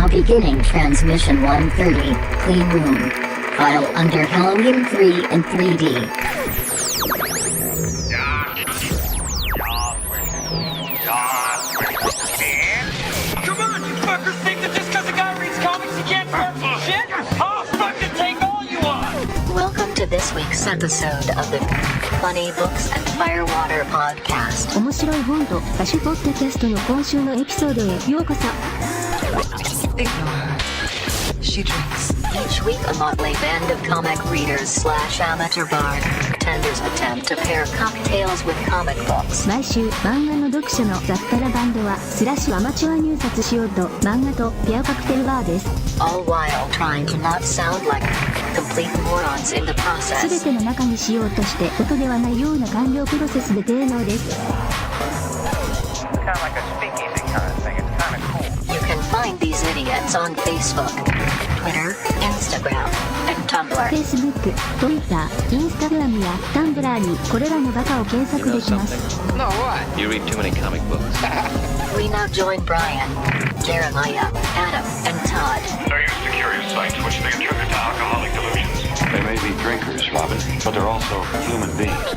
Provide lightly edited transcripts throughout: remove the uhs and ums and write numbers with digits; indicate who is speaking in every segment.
Speaker 1: Now beginning transmission 130, clean room. File under Halloween 3 in 3D.
Speaker 2: Come on, you fuckers think that just because a guy reads comics he can't start some shit? I'll fucking take all you want!
Speaker 1: Welcome to this week's episode of the Funny Books and Firewater Podcast.
Speaker 3: 面白い本と歌手ポッドキャストの今週のエピソードへようこそ。
Speaker 4: Ignore her. She drinks.
Speaker 1: Each week a motley band of comic readers / amateur bartenders attempt to pair cocktails with comic books.
Speaker 3: 毎週漫画の読者の雑多なバンドはスラッシュアマチュア入札しようと漫画とピアカクテルバーです。
Speaker 1: All while trying to not sound like complete morons in the
Speaker 3: すべ
Speaker 1: process.
Speaker 3: ての中にしようとして音ではないような完了プロセスで低能です。
Speaker 5: Kind of like a speakeasy kind of thing. It's kind of cool.
Speaker 1: You can find these idiots on Facebook, Twitter, Instagram, and Tumblr.
Speaker 3: Facebook、Twitter、Instagram や Tumblr にこれらのバカを検索できます。
Speaker 5: No, what?
Speaker 6: You read too many comic books.
Speaker 1: We now join Brian, Jeremiah, Adam, and Todd.
Speaker 7: They're used to curious sights which they attribute to alcoholic delusions. They may be drinkers, Robin, but they're also human beings.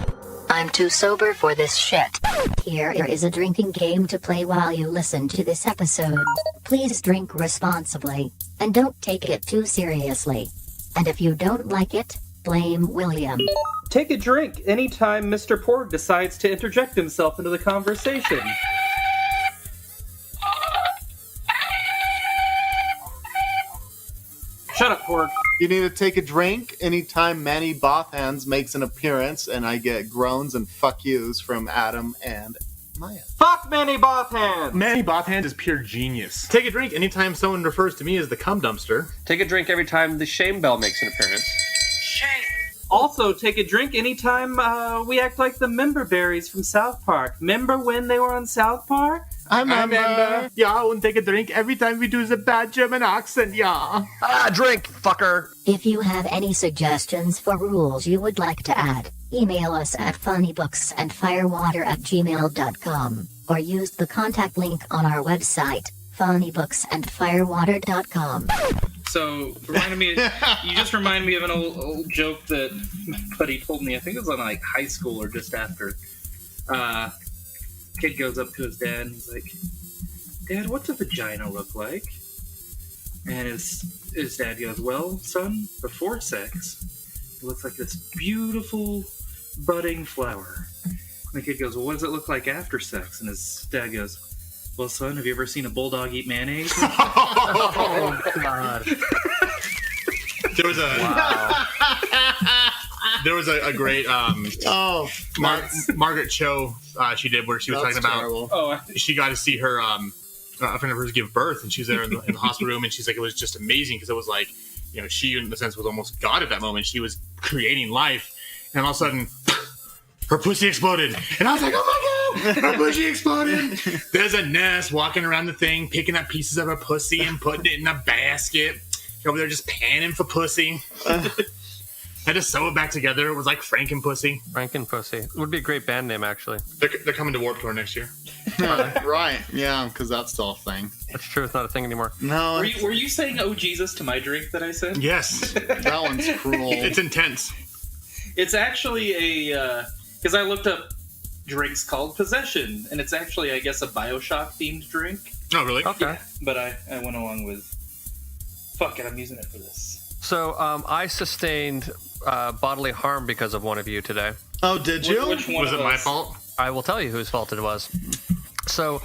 Speaker 1: I'm too sober for this shit. Here is a drinking game to play while you listen to this episode. Please drink responsibly, and don't take it too seriously. And if you don't like it, blame William.
Speaker 8: Take a drink anytime Mr. Porg decides to interject himself into the conversation. Shut up, Porg.
Speaker 9: You need to take a drink anytime Manny Bothhands makes an appearance, and I get groans and fuck yous from Adam and Maya.
Speaker 8: Fuck Manny Bothhand!
Speaker 10: Manny Bothhand is pure genius. Take a drink anytime someone refers to me as the cum dumpster.
Speaker 6: Take a drink every time the shame bell makes an appearance.
Speaker 8: Also, take a drink anytime we act like the member berries from South Park. Remember when they were on South Park?
Speaker 9: I remember.
Speaker 10: Yeah, and take a drink every time we do the bad German accent, yeah.
Speaker 6: Ah, drink, fucker.
Speaker 1: If you have any suggestions for rules you would like to add, email us at funnybooksandfirewater@gmail.com or use the contact link on our website, funnybooksandfirewater.com.
Speaker 11: So, you just remind me of an old joke that my buddy told me. I think it was on like high school or just after. Kid goes up to his dad and he's like, "Dad, what's a vagina look like?" And his dad goes, "Well, son, before sex, it looks like this beautiful budding flower." And the kid goes, "Well, what does it look like after sex?" And his dad goes, "Well, son, have you ever seen a bulldog eat mayonnaise?"
Speaker 6: Oh, God.
Speaker 10: There was a... There was a great Margaret Cho she did where she was talking about she got to see her a friend of hers give birth, and she was there in the hospital room, and she's like, it was just amazing because it was like, you know, she in a sense was almost God at that moment. She was creating life, and all of a sudden her pussy exploded, and I was like, oh my God, her pussy exploded. There's a nurse walking around the thing, picking up pieces of her pussy and putting it in a basket. Over there just panning for pussy. Had to sew it back together. It was like Frankenpussy.
Speaker 6: Frankenpussy. It would be a great band name, actually.
Speaker 10: They're coming to Warped Tour next year.
Speaker 9: Right, yeah, because that's still a thing.
Speaker 6: That's true. It's not a thing anymore.
Speaker 9: No,
Speaker 11: Were you saying "Oh Jesus" to my drink that I said?
Speaker 10: Yes.
Speaker 9: that one's cruel.
Speaker 10: It's intense.
Speaker 11: It's actually because I looked up drinks called Possession, and it's actually, I guess, a BioShock themed drink.
Speaker 10: Oh, really?
Speaker 6: Okay.
Speaker 11: Yeah, but I went along with, fuck it, I'm using it for this.
Speaker 6: So, I sustained bodily harm because of one of you today.
Speaker 9: Oh, did you?
Speaker 11: Which one
Speaker 10: Was
Speaker 11: of
Speaker 10: it my
Speaker 11: us?
Speaker 10: fault?
Speaker 6: I will tell you whose fault it was. So,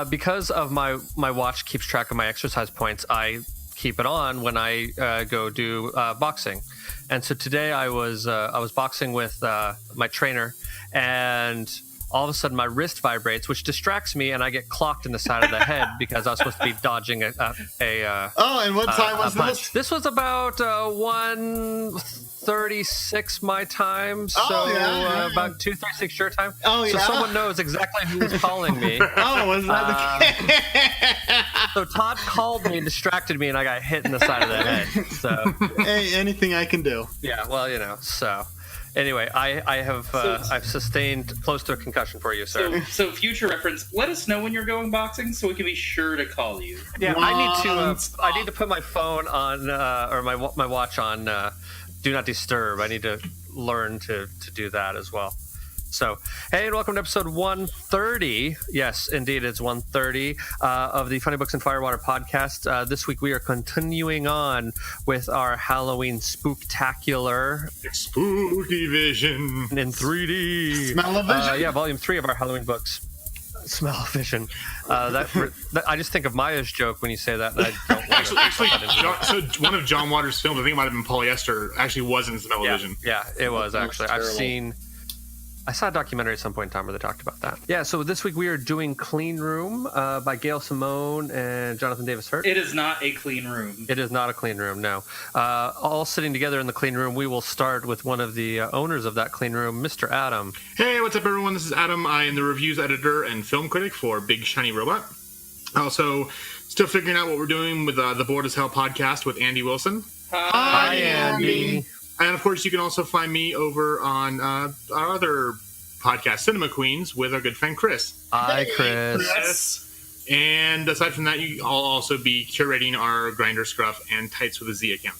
Speaker 6: because of my watch keeps track of my exercise points, I keep it on when I go do boxing. And so today I was boxing with my trainer, and all of a sudden my wrist vibrates, which distracts me, and I get clocked in the side of the head because I was supposed to be dodging a
Speaker 9: and what time was this?
Speaker 6: This was about 1:36 my time, so about 2:36 your time.
Speaker 9: Oh, yeah.
Speaker 6: So someone knows exactly who was calling me.
Speaker 9: Oh, was that the case?
Speaker 6: So Todd called me and distracted me, and I got hit in the side of the head. So
Speaker 9: Hey, anything I can do.
Speaker 6: yeah, well, you know, so Anyway, I've sustained close to a concussion for you, sir.
Speaker 11: So future reference, let us know when you're going boxing so we can be sure to call you.
Speaker 6: Yeah, I need to put my phone on or my watch on do not disturb. I need to learn to do that as well. So, hey, and welcome to episode 130. Yes, indeed, it's 130 of the Funny Books and Firewater podcast. This week we are continuing on with our Halloween spooktacular.
Speaker 10: Spooky vision.
Speaker 6: In 3D.
Speaker 9: Smell-o-vision?
Speaker 6: Yeah, volume 3 of our Halloween books. Smell-o-vision. I just think of Maya's joke when you say that, and I don't want
Speaker 10: actually, so one of John Waters' films, I think it might have been Polyester, actually was in Smell-o-vision.
Speaker 6: Yeah, it was actually. I saw a documentary at some point in time where they talked about that. Yeah, so this week we are doing Clean Room by Gail Simone and Jon Davis-Hunt.
Speaker 11: It is not a clean room.
Speaker 6: It is not a clean room, no. All sitting together in the clean room, we will start with one of the owners of that clean room, Mr. Adam.
Speaker 10: Hey, what's up, everyone? This is Adam. I am the reviews editor and film critic for Big Shiny Robot. Also, still figuring out what we're doing with the Bored as Hell podcast with Andy Wilson.
Speaker 6: Hi, Andy.
Speaker 10: And, of course, you can also find me over on our other podcast, Cinema Queens, with our good friend Chris.
Speaker 6: Hi, Chris.
Speaker 10: And aside from that, I'll also be curating our Grindr Scruff and Tights with a Z account.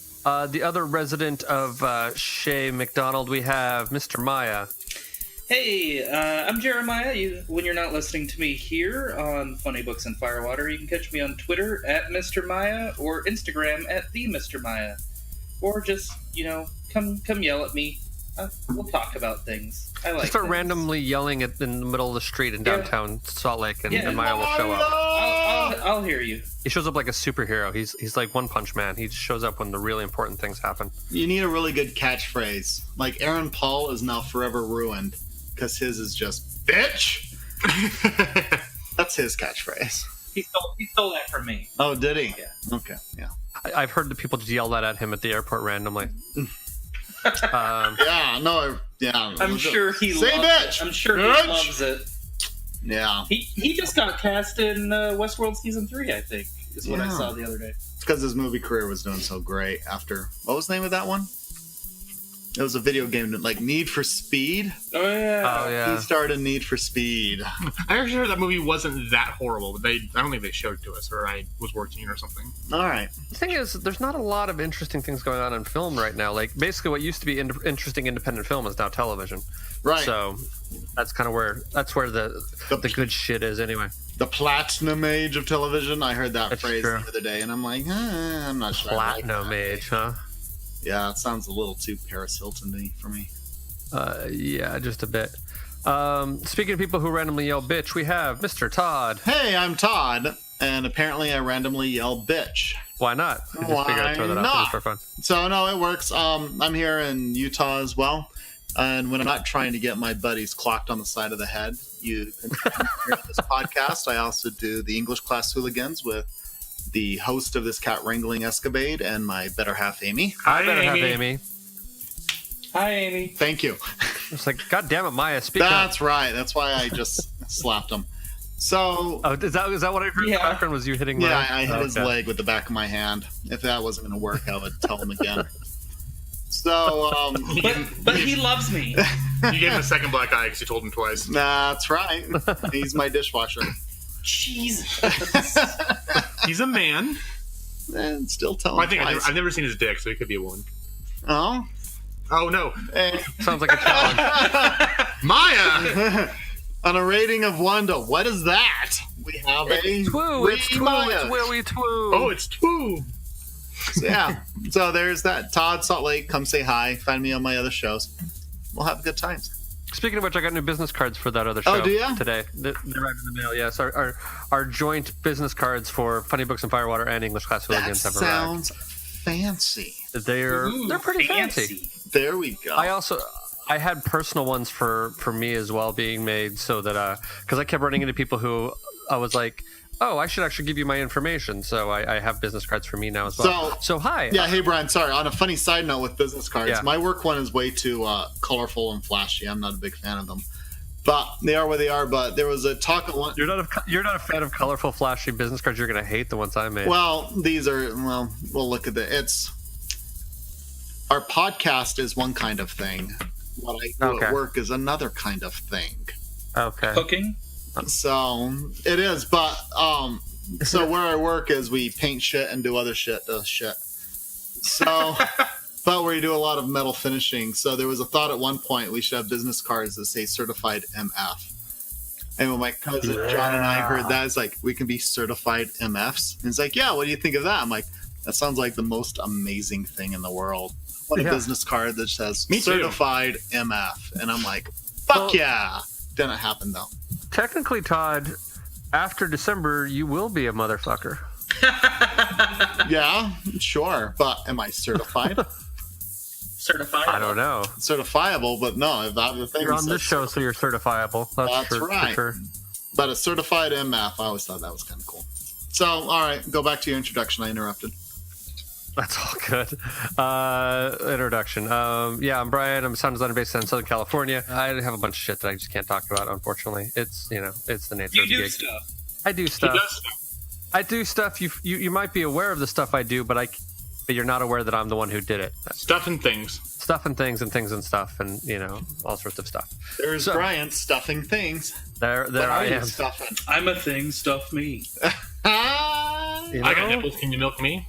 Speaker 6: The other resident of Shea McDonald, we have Mr. Maya.
Speaker 11: Hey, I'm Jeremiah. When you're not listening to me here on Funny Books and Firewater, you can catch me on Twitter at Mr. Maya or Instagram at the Mr. Maya. Or just, come yell at me. We'll talk about things. I like.
Speaker 6: Start randomly yelling in the middle of the street in downtown Salt Lake, and Maya will show up.
Speaker 11: I'll hear you.
Speaker 6: He shows up like a superhero. He's like One Punch Man. He shows up when the really important things happen.
Speaker 9: You need a really good catchphrase. Like Aaron Paul is now forever ruined because his is just bitch. That's his catchphrase.
Speaker 11: He stole that from me.
Speaker 9: Oh, did he?
Speaker 11: Yeah.
Speaker 9: Okay. Yeah.
Speaker 6: I've heard the people just yell that at him at the airport randomly.
Speaker 11: I'm sure he
Speaker 9: say
Speaker 11: loves
Speaker 9: bitch.
Speaker 11: It. I'm sure
Speaker 9: bitch.
Speaker 11: He loves it.
Speaker 9: Yeah.
Speaker 11: He just got cast in Westworld season 3, I think, is what I saw the other day.
Speaker 9: It's because his movie career was doing so great after what was the name of that one? It was a video game like Need for Speed.
Speaker 11: Oh yeah.
Speaker 9: He started Need for Speed.
Speaker 10: I actually heard that movie wasn't that horrible, but I don't think they showed it to us, or I was working or something.
Speaker 9: All right.
Speaker 6: The thing is, there's not a lot of interesting things going on in film right now. Like basically, what used to be interesting independent film is now television.
Speaker 9: Right.
Speaker 6: So that's kind of where the good shit is anyway.
Speaker 9: The platinum age of television. I heard that
Speaker 6: That's
Speaker 9: phrase
Speaker 6: true.
Speaker 9: the other day, and I'm like, I'm not sure.
Speaker 6: Platinum age, huh?
Speaker 9: Yeah, it sounds a little too Paris Hilton-y for me.
Speaker 6: Yeah, just a bit. Speaking of people who randomly yell bitch, we have Mr. Todd.
Speaker 9: Hey, I'm Todd, and apparently I randomly yell bitch.
Speaker 6: Why not? I just figured I'd throw that out there just for fun.
Speaker 9: So, no, it works. I'm here in Utah as well, and when I'm not trying to get my buddies clocked on the side of the head, you can hear this podcast. I also do the English Class Hooligans with the host of this cat wrangling escapade and my better half, Amy.
Speaker 6: Hi, better half, Amy.
Speaker 11: Hi, Amy.
Speaker 9: Thank you.
Speaker 6: It's like, God damn it, Maya, speak up.
Speaker 9: That's right. That's why I just slapped him. So,
Speaker 6: is that what I heard in the background? Was you hitting?
Speaker 9: Yeah, I hit his leg with the back of my hand. If that wasn't going to work, I would tell him again. So,
Speaker 11: but he loves me.
Speaker 10: You gave him a second black eye because you told him twice.
Speaker 9: That's right. He's my dishwasher.
Speaker 11: Jesus.
Speaker 10: He's a man.
Speaker 9: And still telling
Speaker 10: I think I've never seen his dick, so he could be a woman.
Speaker 9: Oh?
Speaker 10: Oh, no.
Speaker 6: Sounds like a challenge.
Speaker 10: Maya!
Speaker 9: On a rating of 1 to what is that? We have a
Speaker 6: twoo. It's twoo.
Speaker 9: Maya.
Speaker 6: It's Willie Twoo.
Speaker 10: Oh, it's twoo.
Speaker 9: So, yeah. So there's that. Todd, Salt Lake, come say hi. Find me on my other shows. We'll have good times.
Speaker 6: Speaking of which, I got new business cards for that other show.
Speaker 9: Oh, do you?
Speaker 6: Today. They arrived in the mail, yes. Our joint business cards for Funny Books and Firewater and English Class Hooligans have arrived.
Speaker 9: Sounds fancy.
Speaker 6: They're pretty fancy.
Speaker 9: There we go.
Speaker 6: I had personal ones for me as well being made so that because I kept running into people who I was like, oh, I should actually give you my information. So I have business cards for me now as well. So hi.
Speaker 9: Yeah, hey, Brian, sorry. On a funny side note with business cards,
Speaker 6: Yeah.
Speaker 9: my work one is way too colorful and flashy. I'm not a big fan of them. But they are where they are. But there was a talk of one.
Speaker 6: You're not a fan of colorful, flashy business cards. You're going to hate the ones I made.
Speaker 9: Well, these are, we'll look at it. Our podcast is one kind of thing. what I do at work is another kind of thing.
Speaker 6: Okay.
Speaker 11: Cooking?
Speaker 9: So it is, but so where I work is we paint shit and do other shit to shit. So, but we do a lot of metal finishing. So there was a thought at one point we should have business cards that say certified MF. And when my cousin John and I heard that, it's like, we can be certified MFs. And he's like, yeah, what do you think of that? I'm like, that sounds like the most amazing thing in the world. What a business card that says certified MF. And I'm like, fuck yeah. Didn't happen though.
Speaker 6: Technically, Todd, after December, you will be a motherfucker.
Speaker 9: Yeah, sure. But am I certified?
Speaker 11: Certifiable?
Speaker 6: I don't know.
Speaker 9: Certifiable, but no. If that the thing
Speaker 6: you're on this show, so you're certifiable. That's
Speaker 9: right.
Speaker 6: For sure.
Speaker 9: But a certified MF, I always thought that was kind of cool. So, all right, go back to your introduction. I interrupted.
Speaker 6: That's all good. Introduction. Yeah, I'm Brian. I'm a sound designer based in Southern California. I have a bunch of shit that I just can't talk about, unfortunately. It's, it's the nature of the gig.
Speaker 11: Stuff.
Speaker 6: I do stuff.
Speaker 10: He does stuff.
Speaker 6: I do stuff. You might be aware of the stuff I do, but you're not aware that I'm the one who did it.
Speaker 10: Stuff and things.
Speaker 6: Stuff and things and things and stuff and, all sorts of stuff.
Speaker 9: There's Brian stuffing things.
Speaker 6: There I am.
Speaker 9: Stuffing?
Speaker 11: I'm a thing, stuff me.
Speaker 10: I got nipples. Can you milk me?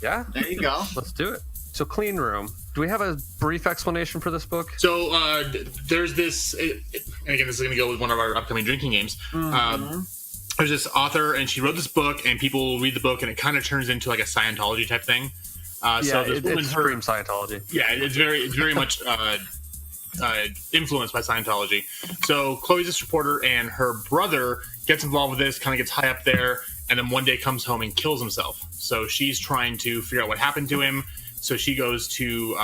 Speaker 6: Yeah.
Speaker 9: There you go.
Speaker 6: Let's do it. So, Clean Room. Do we have a brief explanation for this book?
Speaker 10: So, there's this, and again, this is going to go with one of our upcoming drinking games.
Speaker 9: Mm-hmm.
Speaker 10: There's this author, and she wrote this book, and people read the book, and it kind of turns into like a Scientology type thing. So
Speaker 6: it's extreme Scientology.
Speaker 10: Yeah, it's very much influenced by Scientology. So Chloe's this reporter, and her brother gets involved with this, kind of gets high up there, and then one day comes home and kills himself. So she's trying to figure out what happened to him. So she goes to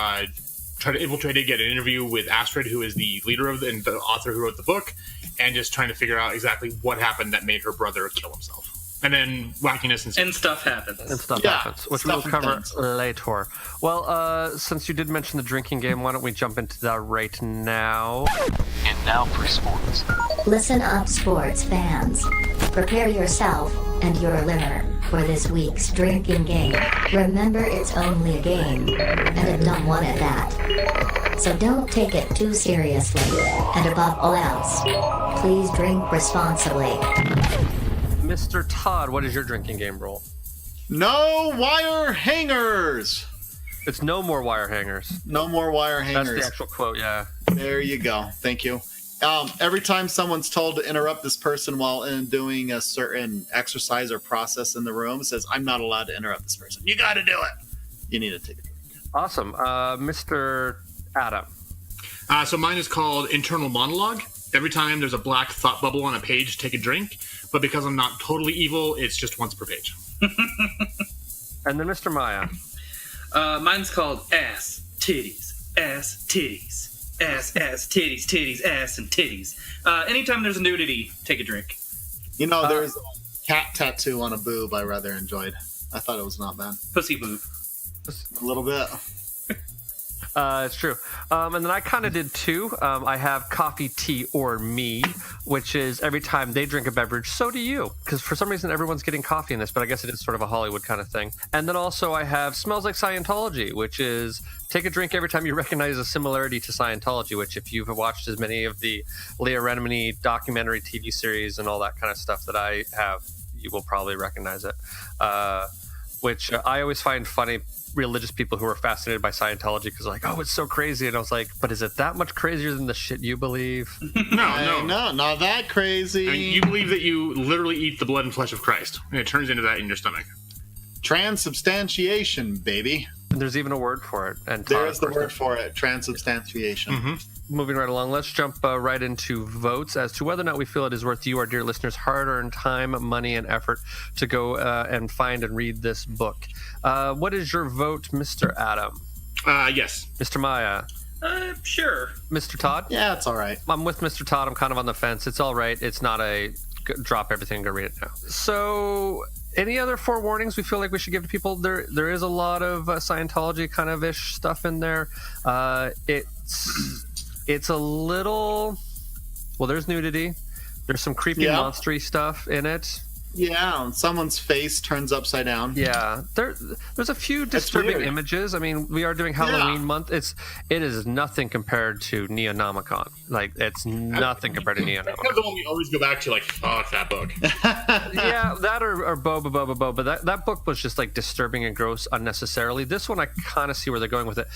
Speaker 10: try to infiltrate it, get an interview with Astrid, who is the leader of and the author who wrote the book, and just trying to figure out exactly what happened that made her brother kill himself. And then wackiness and
Speaker 11: stuff happens.
Speaker 6: Happens, which we'll cover later. Well, since you did mention the drinking game, why don't we jump into that right now?
Speaker 12: And now for sports.
Speaker 1: Listen up, sports fans. Prepare yourself and your liver for this week's drinking game. Remember, it's only a game, and a dumb one at that. So don't take it too seriously, and above all else, please drink responsibly.
Speaker 6: Mr. Todd, what is your drinking game rule?
Speaker 9: No wire hangers.
Speaker 6: It's no more wire hangers.
Speaker 9: No more wire hangers.
Speaker 6: That's the actual quote, yeah.
Speaker 9: There you go. Thank you. Every time someone's told to interrupt this person while doing a certain exercise or process in the room, it says, I'm not allowed to interrupt this person. You got to do it. You need to take a drink.
Speaker 6: Awesome. Mr. Adam.
Speaker 10: So mine is called Internal Monologue. Every time there's a black thought bubble on a page, take a drink. But because I'm not totally evil, it's just once per page.
Speaker 6: And then Mr. Maya.
Speaker 11: Mine's called Ass, Titties, Ass, Titties. Ass, titties, titties, ass, and titties. Anytime there's a nudity, take a drink.
Speaker 9: There's a cat tattoo on a boob I rather enjoyed. I thought it was not bad.
Speaker 11: Pussy boob.
Speaker 9: Just a little bit.
Speaker 6: It's true. And then I kind of did too. I have coffee, tea, or me, which is every time they drink a beverage, so do you. Because for some reason, everyone's getting coffee in this, but I guess it is sort of a Hollywood kind of thing. And then also I have smells like Scientology, which is take a drink every time you recognize a similarity to Scientology, which if you've watched as many of the Leah Remini documentary TV series and all that kind of stuff that I have, you will probably recognize it. Which I always find funny. Religious people who are fascinated by Scientology because like, oh, it's so crazy, and I was like, but is it that much crazier than the shit you believe?
Speaker 10: No,
Speaker 9: not that crazy.
Speaker 10: I mean, you believe that you literally eat the blood and flesh of Christ, and it turns into that in your stomach.
Speaker 9: Transubstantiation, baby.
Speaker 6: And there's even a word for it. And
Speaker 9: there is the word for it, transubstantiation.
Speaker 6: Mm-hmm. Moving right along, let's jump right into votes as to whether or not we feel it is worth you, our dear listeners, hard-earned time, money, and effort to go and find and read this book. What is your vote, Mr. Adam?
Speaker 10: Yes.
Speaker 6: Mr. Maya?
Speaker 11: Sure.
Speaker 6: Mr. Todd?
Speaker 9: Yeah, it's all right.
Speaker 6: I'm with Mr. Todd. I'm kind of on the fence. It's all right. It's not a drop everything and go read it now. So... any other forewarnings we feel like we should give to people? There is a lot of Scientology kind of ish stuff in there. It's a little... well, there's nudity. There's some creepy monstery stuff in it.
Speaker 9: Yeah, someone's face turns upside down.
Speaker 6: Yeah, there's a few disturbing images. I mean, we are doing Halloween month. It is nothing compared to Neonomicon. Like, it's nothing compared to Neonomicon.
Speaker 10: That's the one we always go back to, like, fuck that book.
Speaker 6: Yeah, that or Boba. But that book was just, like, disturbing and gross unnecessarily. This one, I kind of see where they're going with it.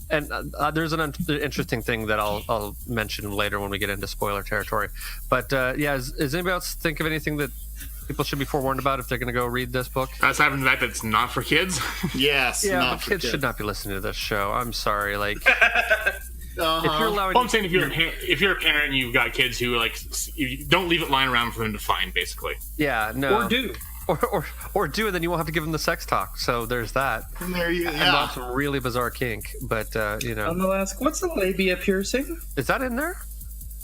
Speaker 6: And there's an interesting thing that I'll mention later when we get into spoiler territory. But, does anybody else think of anything that people should be forewarned about if they're going to go read this book?
Speaker 10: Aside from the fact that it's not for kids.
Speaker 9: Yes.
Speaker 6: Yeah, but kids should not be listening to this show. I'm sorry. Like, if you're allowing,
Speaker 10: well, I'm saying if you're a parent and you've got kids who you don't leave it lying around for them to find, basically.
Speaker 6: Yeah, no.
Speaker 8: Or do.
Speaker 6: Or do, and then you won't have to give them the sex talk. So there's that.
Speaker 9: And there you go.
Speaker 6: And lots of really bizarre kink, but
Speaker 8: And they'll ask, "What's a labia piercing?"
Speaker 6: Is that in there?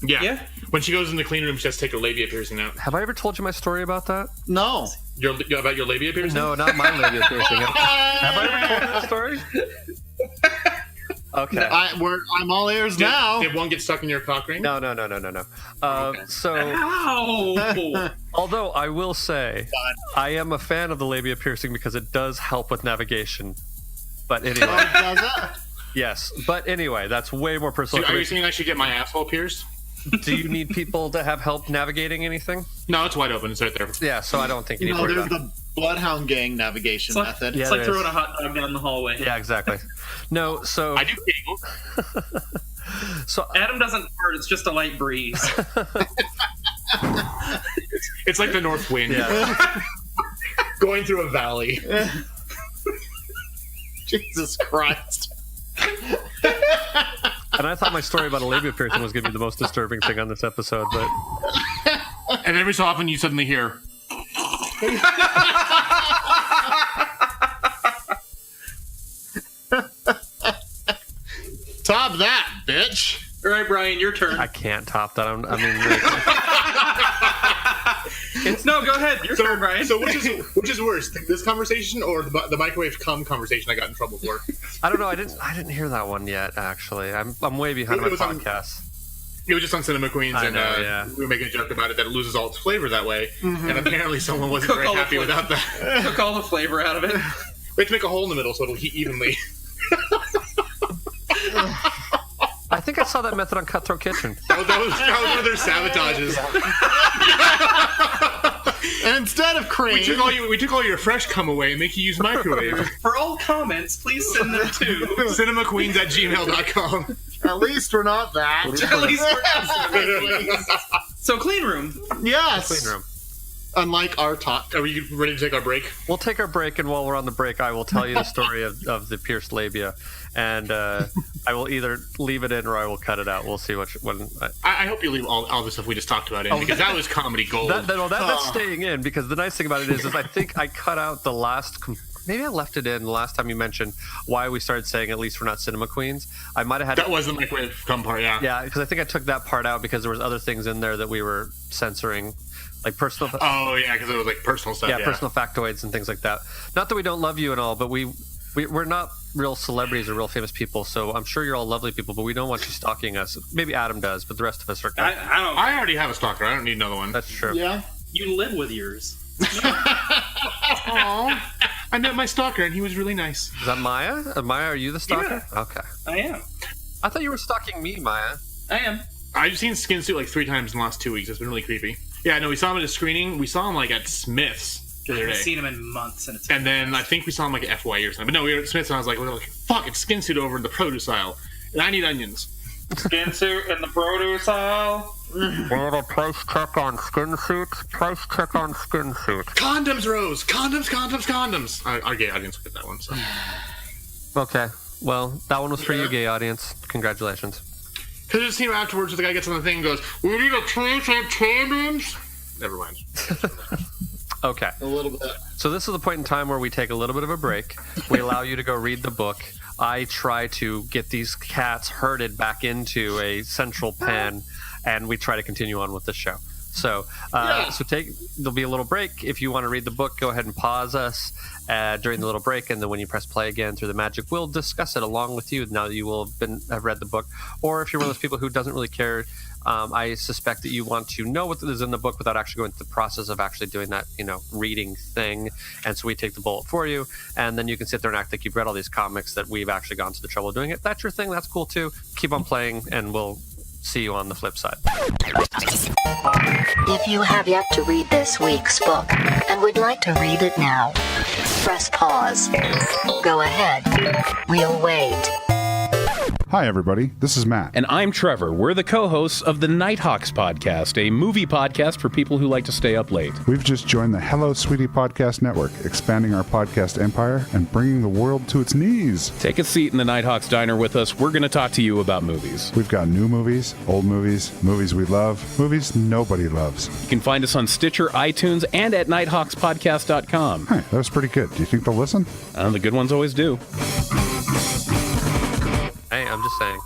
Speaker 10: Yeah. When she goes in the clean room, she has to take her labia piercing out.
Speaker 6: Have I ever told you my story about that?
Speaker 9: No.
Speaker 10: About your labia piercing?
Speaker 6: No, not my labia piercing. Have I ever told that story? Okay.
Speaker 9: I'm all ears now.
Speaker 10: Did one get stuck in your cock ring?
Speaker 6: No.
Speaker 10: Okay.
Speaker 6: So,
Speaker 8: Ow!
Speaker 6: although I will say, I am a fan of the labia piercing because it does help with navigation. But anyway.
Speaker 9: Does it?
Speaker 6: Yes. But anyway, that's way more personal.
Speaker 10: So are you saying I should get my asshole pierced?
Speaker 6: Do you need people to have help navigating anything?
Speaker 10: No, it's wide open. It's right there.
Speaker 6: Yeah, so I don't think you need to worry
Speaker 9: there's
Speaker 6: about
Speaker 9: the Bloodhound Gang navigation method.
Speaker 8: It's like throwing a hot dog down the hallway.
Speaker 6: Yeah, exactly. No, so
Speaker 10: I do giggle.
Speaker 6: So
Speaker 8: Adam doesn't fart. It's just a light breeze.
Speaker 10: It's like the north wind.
Speaker 6: Yeah.
Speaker 10: Going through a valley.
Speaker 9: Jesus Christ.
Speaker 6: And I thought my story about a labia piercing was going to be the most disturbing thing on this episode, but...
Speaker 10: And every so often you suddenly hear...
Speaker 9: Top that, bitch.
Speaker 8: All right, Brian, your turn.
Speaker 6: I can't top that.
Speaker 8: No, go ahead. Your turn, Brian.
Speaker 10: So which is worse, this conversation or the microwave cum conversation I got in trouble for?
Speaker 6: I don't know. I didn't hear that one yet. Actually, I'm way behind my podcast.
Speaker 10: It was just on Cinema Queens, and we were making a joke about it that it loses all its flavor that way. Mm-hmm. And apparently, someone wasn't very happy without that.
Speaker 8: Took all the flavor out of it.
Speaker 10: We have to make a hole in the middle so it'll heat evenly.
Speaker 6: I think I saw that method on Cutthroat Kitchen.
Speaker 10: That was one of their sabotages.
Speaker 9: And instead of cream,
Speaker 10: we took all your fresh cum away and make you use microwave.
Speaker 8: For all comments, please send them to
Speaker 10: cinemaqueens@gmail.com.
Speaker 9: At least we're not that.
Speaker 8: At least we're not. So clean room.
Speaker 9: Yes.
Speaker 6: Clean room.
Speaker 9: Unlike our talk.
Speaker 10: Are we ready to take our break?
Speaker 6: We'll take our break, and while we're on the break, I will tell you the story of the pierced labia, and I will either leave it in or I will cut it out. We'll see which one.
Speaker 10: I hope you leave all the stuff we just talked about in, because that was comedy gold.
Speaker 6: That's staying in, because the nice thing about it is I think I cut out the last... Maybe I left it in the last time you mentioned why we started saying at least we're not cinema queens. I might have had...
Speaker 10: That was the microwave cum part, yeah.
Speaker 6: Yeah, because I think I took that part out because there was other things in there that we were censoring. Like personal...
Speaker 10: Oh, yeah, because it was like personal stuff.
Speaker 6: Yeah, personal factoids and things like that. Not that we don't love you and all, but we're not real celebrities or real famous people, so I'm sure you're all lovely people, but we don't want you stalking us. Maybe Adam does, but the rest of us are...
Speaker 10: I already have a stalker. I don't need another one.
Speaker 6: That's true.
Speaker 9: Yeah.
Speaker 8: You live with yours.
Speaker 10: I met my stalker, and he was really nice.
Speaker 6: Is that Maya? Maya, are you the stalker?
Speaker 8: Yeah.
Speaker 6: Okay.
Speaker 8: I am.
Speaker 6: I thought you were stalking me, Maya.
Speaker 8: I am.
Speaker 10: I've seen Skin Suit like 3 times in the last 2 weeks. It's been really creepy. Yeah, no, we saw him at a screening. We saw him like at Smith's the other day.
Speaker 8: I haven't seen him in months, and
Speaker 10: then I think we saw him like at FYE or something. But no, we were at Smith's, and I was like, fuck, it's Skin Suit over in the produce aisle, and I need onions.
Speaker 8: Skin Suit in the produce aisle.
Speaker 6: We have a price check on skin suits. Price check on skin suits.
Speaker 10: Condoms, Rose. Condoms. Our gay audience will get that one. So.
Speaker 6: Okay. Well, that one was for you, gay audience. Congratulations.
Speaker 10: Because it seemed afterwards, the guy gets on the thing and goes, "We need a price on condoms." Never mind.
Speaker 6: Okay.
Speaker 9: A little bit.
Speaker 6: So this is the point in time where we take a little bit of a break. We allow you to go read the book. I try to get these cats herded back into a central pen, and we try to continue on with the show. So, there'll be a little break. If you want to read the book, go ahead and pause us during the little break, and then when you press play again through the magic, we'll discuss it along with you now that you will have read the book. Or if you're one of those people who doesn't really care I suspect that you want to know what is in the book without actually going through the process of actually doing that, reading thing. And so we take the bullet for you, and then you can sit there and act like you've read all these comics that we've actually gone to the trouble of doing it. If that's your thing, that's cool too. Keep on playing, and we'll see you on the flip side.
Speaker 1: If you have yet to read this week's book and would like to read it now, press pause. Go ahead. We'll wait.
Speaker 13: Hi, everybody. This is Matt.
Speaker 14: And I'm Trevor. We're the co-hosts of the Nighthawks podcast, a movie podcast for people who like to stay up late.
Speaker 13: We've just joined the Hello Sweetie Podcast Network, expanding our podcast empire and bringing the world to its knees.
Speaker 14: Take a seat in the Nighthawks diner with us. We're going to talk to you about movies.
Speaker 13: We've got new movies, old movies, movies we love, movies nobody loves.
Speaker 14: You can find us on Stitcher, iTunes, and at nighthawkspodcast.com.
Speaker 13: Hey, that was pretty good. Do you think they'll listen?
Speaker 14: The good ones always do.
Speaker 6: Hey, I'm just saying.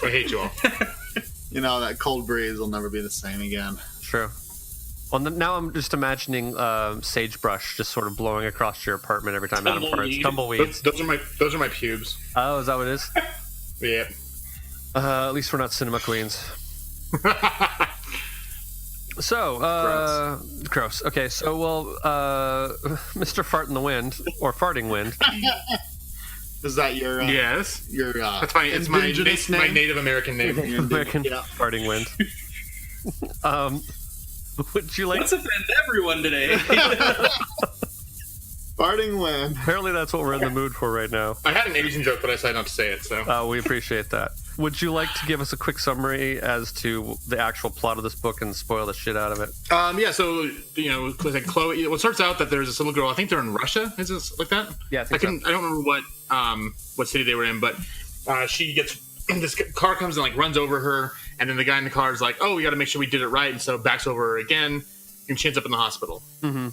Speaker 10: I hate you all.
Speaker 9: That cold breeze will never be the same again.
Speaker 6: True. Well, now I'm just imagining sagebrush just sort of blowing across your apartment every time Adam farts. Tumbleweeds.
Speaker 10: Those are my pubes.
Speaker 6: Oh, is that what it is?
Speaker 10: Yeah.
Speaker 6: At least we're not cinema queens. So, gross. Okay, so, Mr. Fart in the Wind, or Farting Wind.
Speaker 9: Is that your...
Speaker 10: yes.
Speaker 9: Your,
Speaker 10: that's my, it's my Native American name.
Speaker 6: American Farting Wind. Would you like...
Speaker 11: Let's offend everyone today.
Speaker 9: Farting Wind.
Speaker 6: Apparently that's what we're in the mood for right now.
Speaker 10: I had an Asian joke, but I decided not to say it, so...
Speaker 6: we appreciate that. Would you like to give us a quick summary as to the actual plot of this book and spoil the shit out of it?
Speaker 10: Yeah, so, like Chloe... Well, it starts out that there's this little girl, I think they're in Russia, is this like that?
Speaker 6: Yeah, I
Speaker 10: don't remember what city they were in, but she gets... This car comes and, runs over her, and then the guy in the car is like, oh, we got to make sure we did it right, and so backs over her again, and she ends up in the hospital.
Speaker 6: Mm-hmm.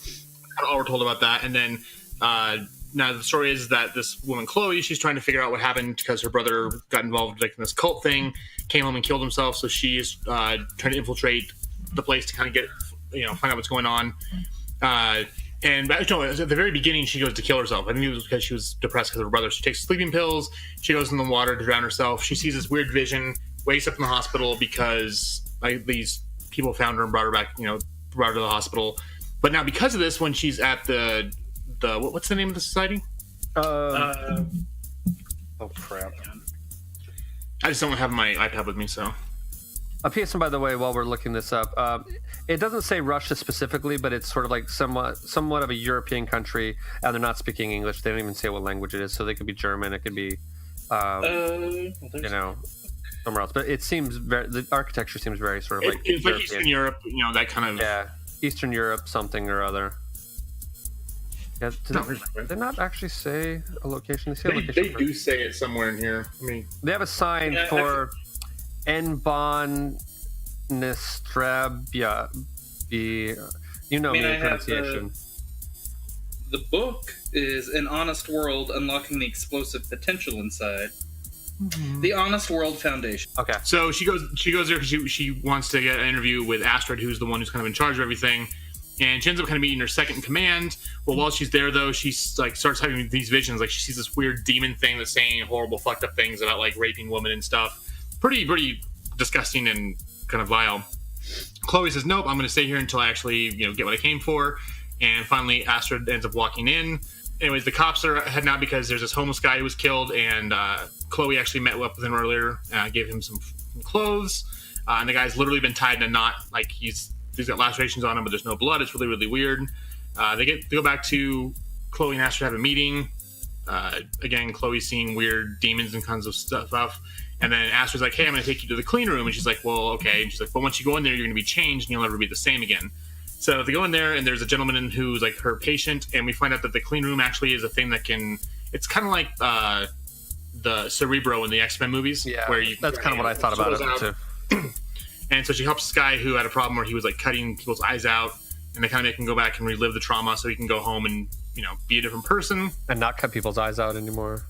Speaker 10: All we're told about that, and then... now the story is that this woman Chloe, she's trying to figure out what happened because her brother got involved in this cult thing, came home and killed himself. So she's trying to infiltrate the place to kind of get, find out what's going on. And at the very beginning, she goes to kill herself. I think it was because she was depressed because of her brother. She takes sleeping pills. She goes in the water to drown herself. She sees this weird vision, wakes up in the hospital because these people found her and brought her back, brought her to the hospital. But now because of this, when she's at the what's the name of the society?
Speaker 6: Oh crap!
Speaker 10: I just don't have my iPad with me, so.
Speaker 6: PSN, by the way, while we're looking this up, it doesn't say Russia specifically, but it's sort of like somewhat of a European country, and they're not speaking English. They don't even say what language it is, so they could be German. It could be, somewhere else. But it seems the architecture seems very sort of like
Speaker 10: it's like Eastern Europe, that kind of
Speaker 6: Eastern Europe, something or other. Yeah, did they not actually say a location? They say a location.
Speaker 10: They do say it somewhere in here. I mean,
Speaker 6: they have a sign for Enbon Nestrabia. The pronunciation.
Speaker 11: The book is An Honest World Unlocking the Explosive Potential Inside. Mm-hmm. The Honest World Foundation.
Speaker 6: Okay.
Speaker 10: So she goes there because she wants to get an interview with Astrid, who's the one who's kind of in charge of everything. And she ends up kind of meeting her second in command. Well, while she's there, though, she starts having these visions. She sees this weird demon thing that's saying horrible, fucked up things about raping women and stuff. Pretty disgusting and kind of vile. Chloe says, "Nope, I'm going to stay here until I actually, get what I came for." And finally, Astrid ends up walking in. Anyways, the cops are heading out because there's this homeless guy who was killed, and Chloe actually met up with him earlier, gave him some clothes, and the guy's literally been tied in a knot. He's got lacerations on him, but there's no blood. It's really, really weird. They go back to Chloe and Astrid have a meeting. Again, Chloe's seeing weird demons and kinds of stuff. And then Astrid's like, "Hey, I'm going to take you to the clean room." And she's like, "Well, okay." And she's like, "But once you go in there, you're going to be changed and you'll never be the same again." So they go in there, and there's a gentleman who's her patient, and we find out that the clean room actually is a thing that it's kind of like the Cerebro in the X-Men movies.
Speaker 6: Yeah, that's kind of what I thought about it too.
Speaker 10: And so she helps this guy who had a problem where he was cutting people's eyes out, and they kind of make him go back and relive the trauma so he can go home and be a different person
Speaker 6: and not cut people's eyes out anymore.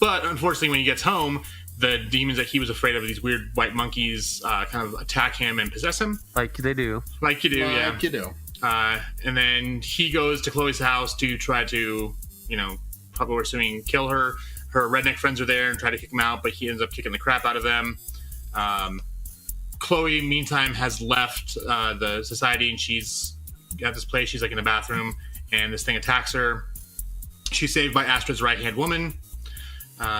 Speaker 10: But unfortunately, when he gets home, the demons that he was afraid of, these weird white monkeys, kind of attack him and possess him.
Speaker 6: Like they do.
Speaker 10: Like you do, yeah.
Speaker 9: Like you do.
Speaker 10: And then he goes to Chloe's house to try to, probably we're assuming kill her. her redneck friends are there and try to kick him out, but he ends up kicking the crap out of them. Chloe, meantime, has left the society, and she's at this place. She's like in the bathroom, and this thing attacks her. She's saved by Astrid's right-hand woman.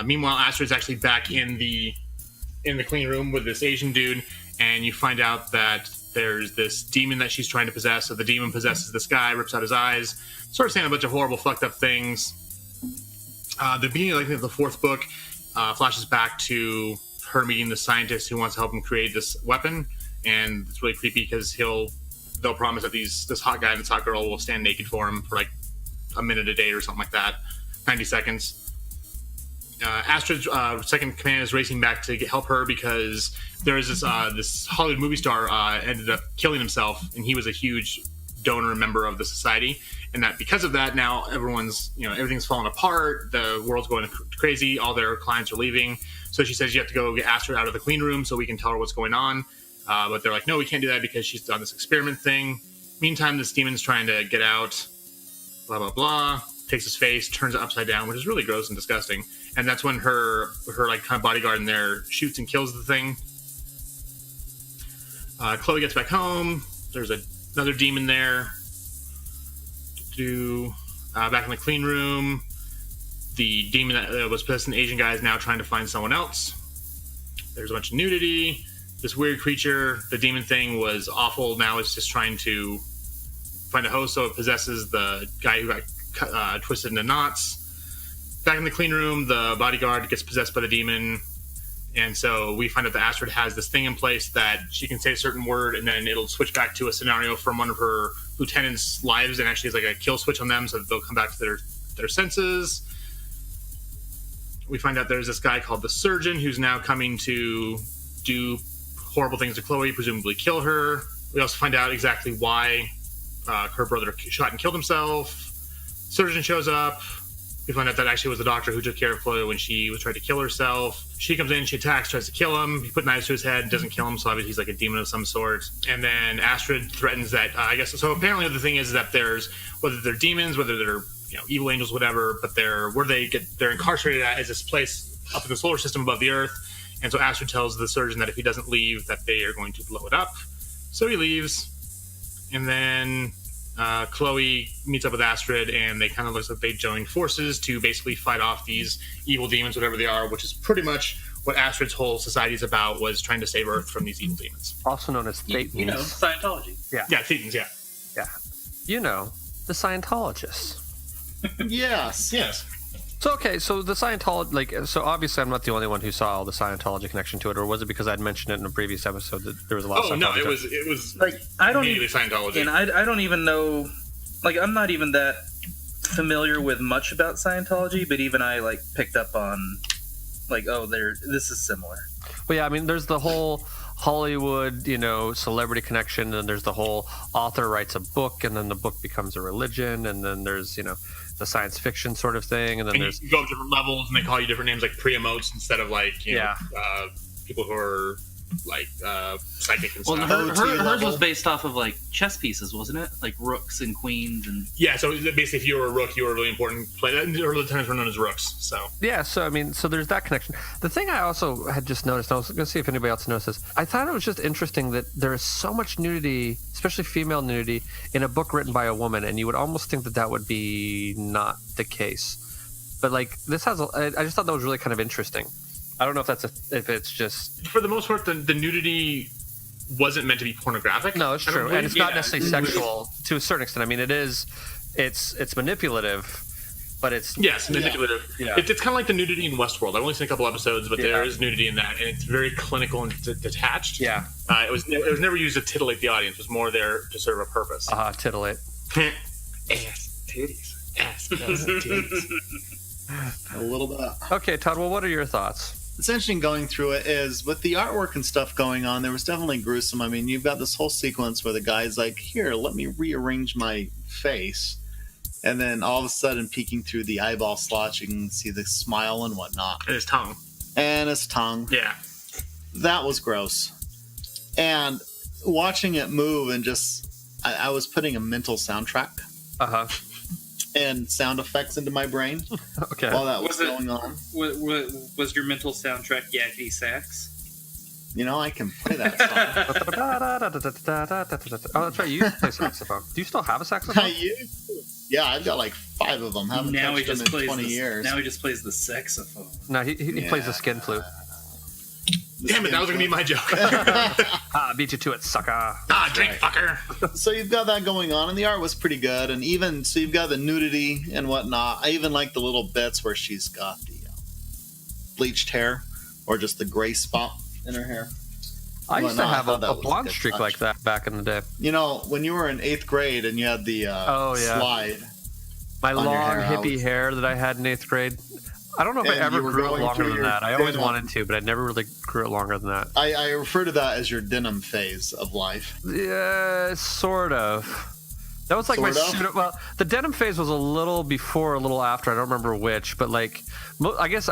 Speaker 10: Meanwhile, Astrid's actually back in the clean room with this Asian dude, and you find out that there's this demon that she's trying to possess. So the demon possesses this guy, rips out his eyes, starts saying a bunch of horrible, fucked up things. The beginning of the fourth book flashes back to her meeting the scientist who wants to help him create this weapon, and it's really creepy because they'll promise that this hot guy and this hot girl will stand naked for him for like a minute a day or something like that, 90 seconds. Astrid's second command is racing back to help her because there is this Hollywood movie star ended up killing himself, and he was a huge donor member of the society, and that because of that, now everything's falling apart, the world's going crazy, all their clients are leaving. So she says you have to go get Astrid out of the clean room so we can tell her what's going on, but they're like, no, we can't do that because she's done this experiment thing. Meantime, this demon's trying to get out, blah blah blah, takes his face, turns it upside down, which is really gross and disgusting. And that's when her like kind of bodyguard in there shoots and kills the thing. Chloe gets back home. There's another demon there. Back in the clean room, the demon that was possessing the Asian guy is now trying to find someone else. There's a bunch of nudity. This weird creature, the demon thing, was awful. Now it's just trying to find a host, so it possesses the guy who got twisted into knots. Back in the clean room, the bodyguard gets possessed by the demon, and so we find out that Astrid has this thing in place that she can say a certain word, and then it'll switch back to a scenario from one of her lieutenants' lives, and actually has like a kill switch on them, so that they'll come back to their senses. We find out there's this guy called the Surgeon who's now coming to do horrible things to Chloe, presumably kill her. We also find out exactly why her brother shot and killed himself. Surgeon shows up. We find out that actually was the doctor who took care of Chloe when she was trying to kill herself. She comes in, she attacks, tries to kill him. He put knives to his head, doesn't kill him, so obviously he's like a demon of some sort. And then Astrid threatens that, so apparently the thing is that there's, whether they're demons, whether they're evil angels, whatever, but they're incarcerated at is this place up in the solar system above the Earth. And so Astrid tells the surgeon that if he doesn't leave, that they are going to blow it up. So he leaves. And then Chloe meets up with Astrid, and they kind of looks like they joined forces to basically fight off these evil demons, whatever they are, which is pretty much what Astrid's whole society is about, was trying to save Earth from these evil demons.
Speaker 6: Also known as Thetans.
Speaker 8: Scientology.
Speaker 6: Yeah.
Speaker 10: Yeah, Thetans, yeah.
Speaker 6: Yeah. The Scientologists.
Speaker 9: Yes.
Speaker 6: So the Scientology, so obviously I'm not the only one who saw the Scientology connection to it, or was it because I'd mentioned it in a previous episode that there was a lot of Scientology?
Speaker 10: Oh, no, it was
Speaker 11: like, I don't
Speaker 10: immediately Scientology.
Speaker 11: And I don't even know, like, I'm not even that familiar with much about Scientology, but even I, like, picked up on, like, this is similar.
Speaker 6: Well, yeah, I mean, there's the whole Hollywood, celebrity connection, and there's the whole author writes a book, and then the book becomes a religion, and then there's, the science fiction sort of thing, and then there's
Speaker 10: you go up different levels, and they call you different names like pre-emotes instead of like people who are like psychic and stuff.
Speaker 11: Hers was based off of like chess pieces, wasn't it? Like rooks and queens and
Speaker 10: so basically, if you were a rook, you were a really important player. Early lieutenants were known as rooks. So
Speaker 6: so I mean, so there's that connection. The thing I also had just noticed, I was going to see if anybody else noticed this. I thought it was just interesting that there is so much nudity, especially female nudity, in a book written by a woman, and you would almost think that would be not the case. But like this has, I just thought that was really kind of interesting. I don't know if it's just,
Speaker 10: for the most part, the nudity wasn't meant to be pornographic.
Speaker 6: No, it's true, and it's not necessarily sexual to a certain extent. I mean, it's manipulative, but it's
Speaker 10: manipulative. Yeah. It's kind of like the nudity in Westworld. I've only seen a couple episodes, but there is nudity in that, and it's very clinical and detached.
Speaker 6: Yeah,
Speaker 10: it was never used to titillate the audience. It was more there to serve a purpose.
Speaker 6: Titillate.
Speaker 10: Ass titties. Ass titties.
Speaker 9: A little bit.
Speaker 6: Okay, Todd. Well, what are your thoughts?
Speaker 9: It's interesting going through it is with the artwork and stuff going on, there was definitely gruesome. I mean, you've got this whole sequence where the guy's like, here, let me rearrange my face. And then all of a sudden, peeking through the eyeball slots, you can see the smile and whatnot.
Speaker 10: And his tongue.
Speaker 9: Yeah. That was gross. And watching it move and just, I was putting a mental soundtrack. and sound effects into my brain while that was going on.
Speaker 11: Was your mental soundtrack yakety sax?
Speaker 9: You know, I can play that song.
Speaker 6: Oh, that's right. You used to play saxophone. Do you still have a saxophone?
Speaker 9: I used to. Yeah, I've got like 5 of them. Haven't touched them in 20 years.
Speaker 11: Now he just plays the saxophone.
Speaker 6: No, he plays the skin flute.
Speaker 10: Damn it, that was going to be my joke.
Speaker 6: Beat you to it, sucker.
Speaker 10: Drink, fucker.
Speaker 9: So you've got that going on, and the art was pretty good. And even, so you've got the nudity and whatnot. I even like the little bits where she's got the bleached hair or just the gray spot in her hair.
Speaker 6: I used to have a blonde streak like that back in the day.
Speaker 9: You know, when you were in 8th grade and you had the slide.
Speaker 6: My long hippie hair that I had in 8th grade. I don't know if I ever grew it longer than that. I always wanted to, but I never really grew it longer than that.
Speaker 9: I refer to that as your denim phase of life.
Speaker 6: Yeah, sort of. That was like well, the denim phase was a little before, a little after. I don't remember which, but like, I guess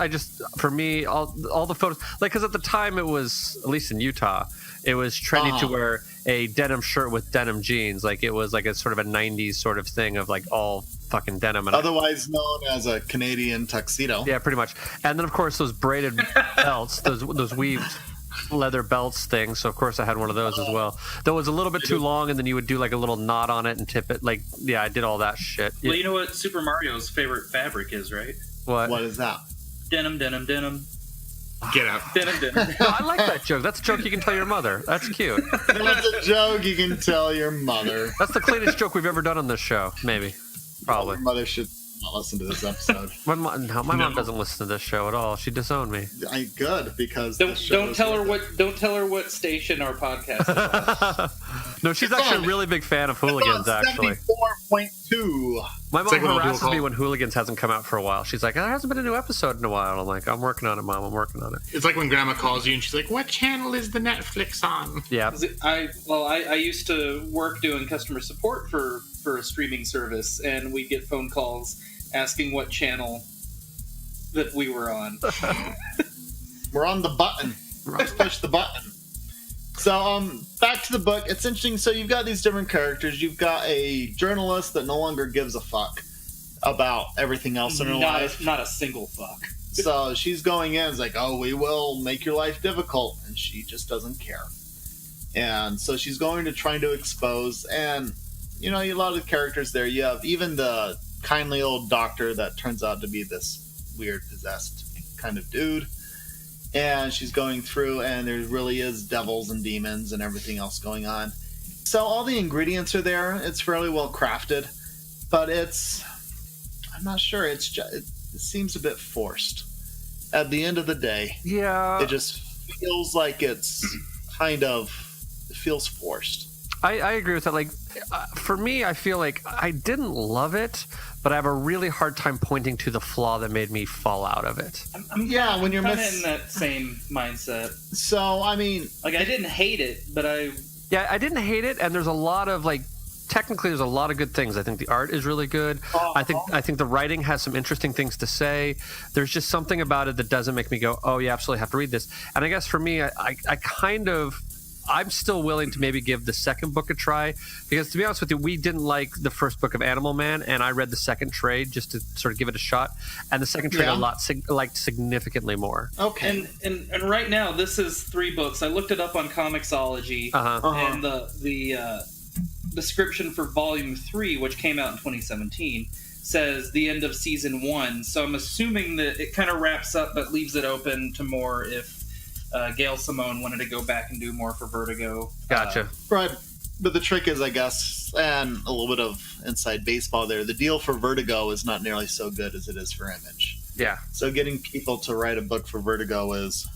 Speaker 6: for me, all the photos, like, because at the time it was, at least in Utah, it was trendy to wear a denim shirt with denim jeans. Like, it was like a sort of a 90s sort of thing of like all fucking denim. And
Speaker 9: otherwise known as a Canadian tuxedo.
Speaker 6: Yeah, pretty much. And then, of course, those braided belts, those weaved leather belts thing. So, of course, I had one of those as well. That was a little bit too long, and then you would do like a little knot on it and tip it. Like, yeah, I did all that shit.
Speaker 11: Well, you know what Super Mario's favorite fabric is, right?
Speaker 6: What
Speaker 9: is that?
Speaker 11: Denim.
Speaker 10: Get out.
Speaker 11: Denim.
Speaker 6: No, I like that joke. That's a joke you can tell your mother. That's cute.
Speaker 9: That's a joke you can tell your mother.
Speaker 6: That's the cleanest joke we've ever done on this show. Maybe. Probably.
Speaker 9: Your mother should not listen to this episode.
Speaker 6: My mom doesn't listen to this show at all. She disowned me.
Speaker 9: Good, because
Speaker 11: don't tell her what station our podcast is on.
Speaker 6: No, she's actually a really big fan of Hooligans. Actually,
Speaker 9: 74.2.
Speaker 6: My mom harasses me when Hooligans hasn't come out for a while. She's like, there hasn't been a new episode in a while. I'm like, I'm working on it, Mom. I'm working on it.
Speaker 10: It's like when Grandma calls you and she's like, what channel is the Netflix on?
Speaker 6: Yeah.
Speaker 11: I used to work doing customer support for a streaming service, and we'd get phone calls asking what channel that we were on.
Speaker 9: We're on the button. Let's push the button. So, back to the book. It's interesting. So you've got these different characters. You've got a journalist that no longer gives a fuck about everything else in her life.
Speaker 11: Not a single fuck.
Speaker 9: So she's going in, it's like, oh, we will make your life difficult. And she just doesn't care. And so she's going to try to expose. And, you know, a lot of the characters there. You have even the kindly old doctor that turns out to be this weird possessed kind of dude. And she's going through, and there really is devils and demons and everything else going on. So all the ingredients are there. It's fairly well crafted, but I'm not sure. It seems a bit forced. At the end of the day,
Speaker 6: yeah,
Speaker 9: it just feels like it feels forced.
Speaker 6: I agree with that. Like, for me, I feel like I didn't love it, but I have a really hard time pointing to the flaw that made me fall out of it.
Speaker 11: When you're in that same mindset.
Speaker 9: So, I mean,
Speaker 11: like, I didn't hate it, but I
Speaker 6: didn't hate it, and there's a lot of like. Technically, there's a lot of good things. I think the art is really good. I think the writing has some interesting things to say. There's just something about it that doesn't make me go, oh, you absolutely have to read this. And I guess for me, I'm still willing to maybe give the second book a try, because to be honest with you, we didn't like the first book of Animal Man, and I read the second trade just to sort of give it a shot, and the second trade liked significantly more.
Speaker 9: Okay.
Speaker 11: And right now, this is 3 books. I looked it up on Comixology, and the description for Volume 3, which came out in 2017, says the end of Season 1. So I'm assuming that it kind of wraps up, but leaves it open to more if Gail Simone wanted to go back and do more for Vertigo.
Speaker 6: Gotcha.
Speaker 9: Right. But the trick is, I guess, and a little bit of inside baseball there, the deal for Vertigo is not nearly so good as it is for Image.
Speaker 6: Yeah.
Speaker 9: So getting people to write a book for Vertigo is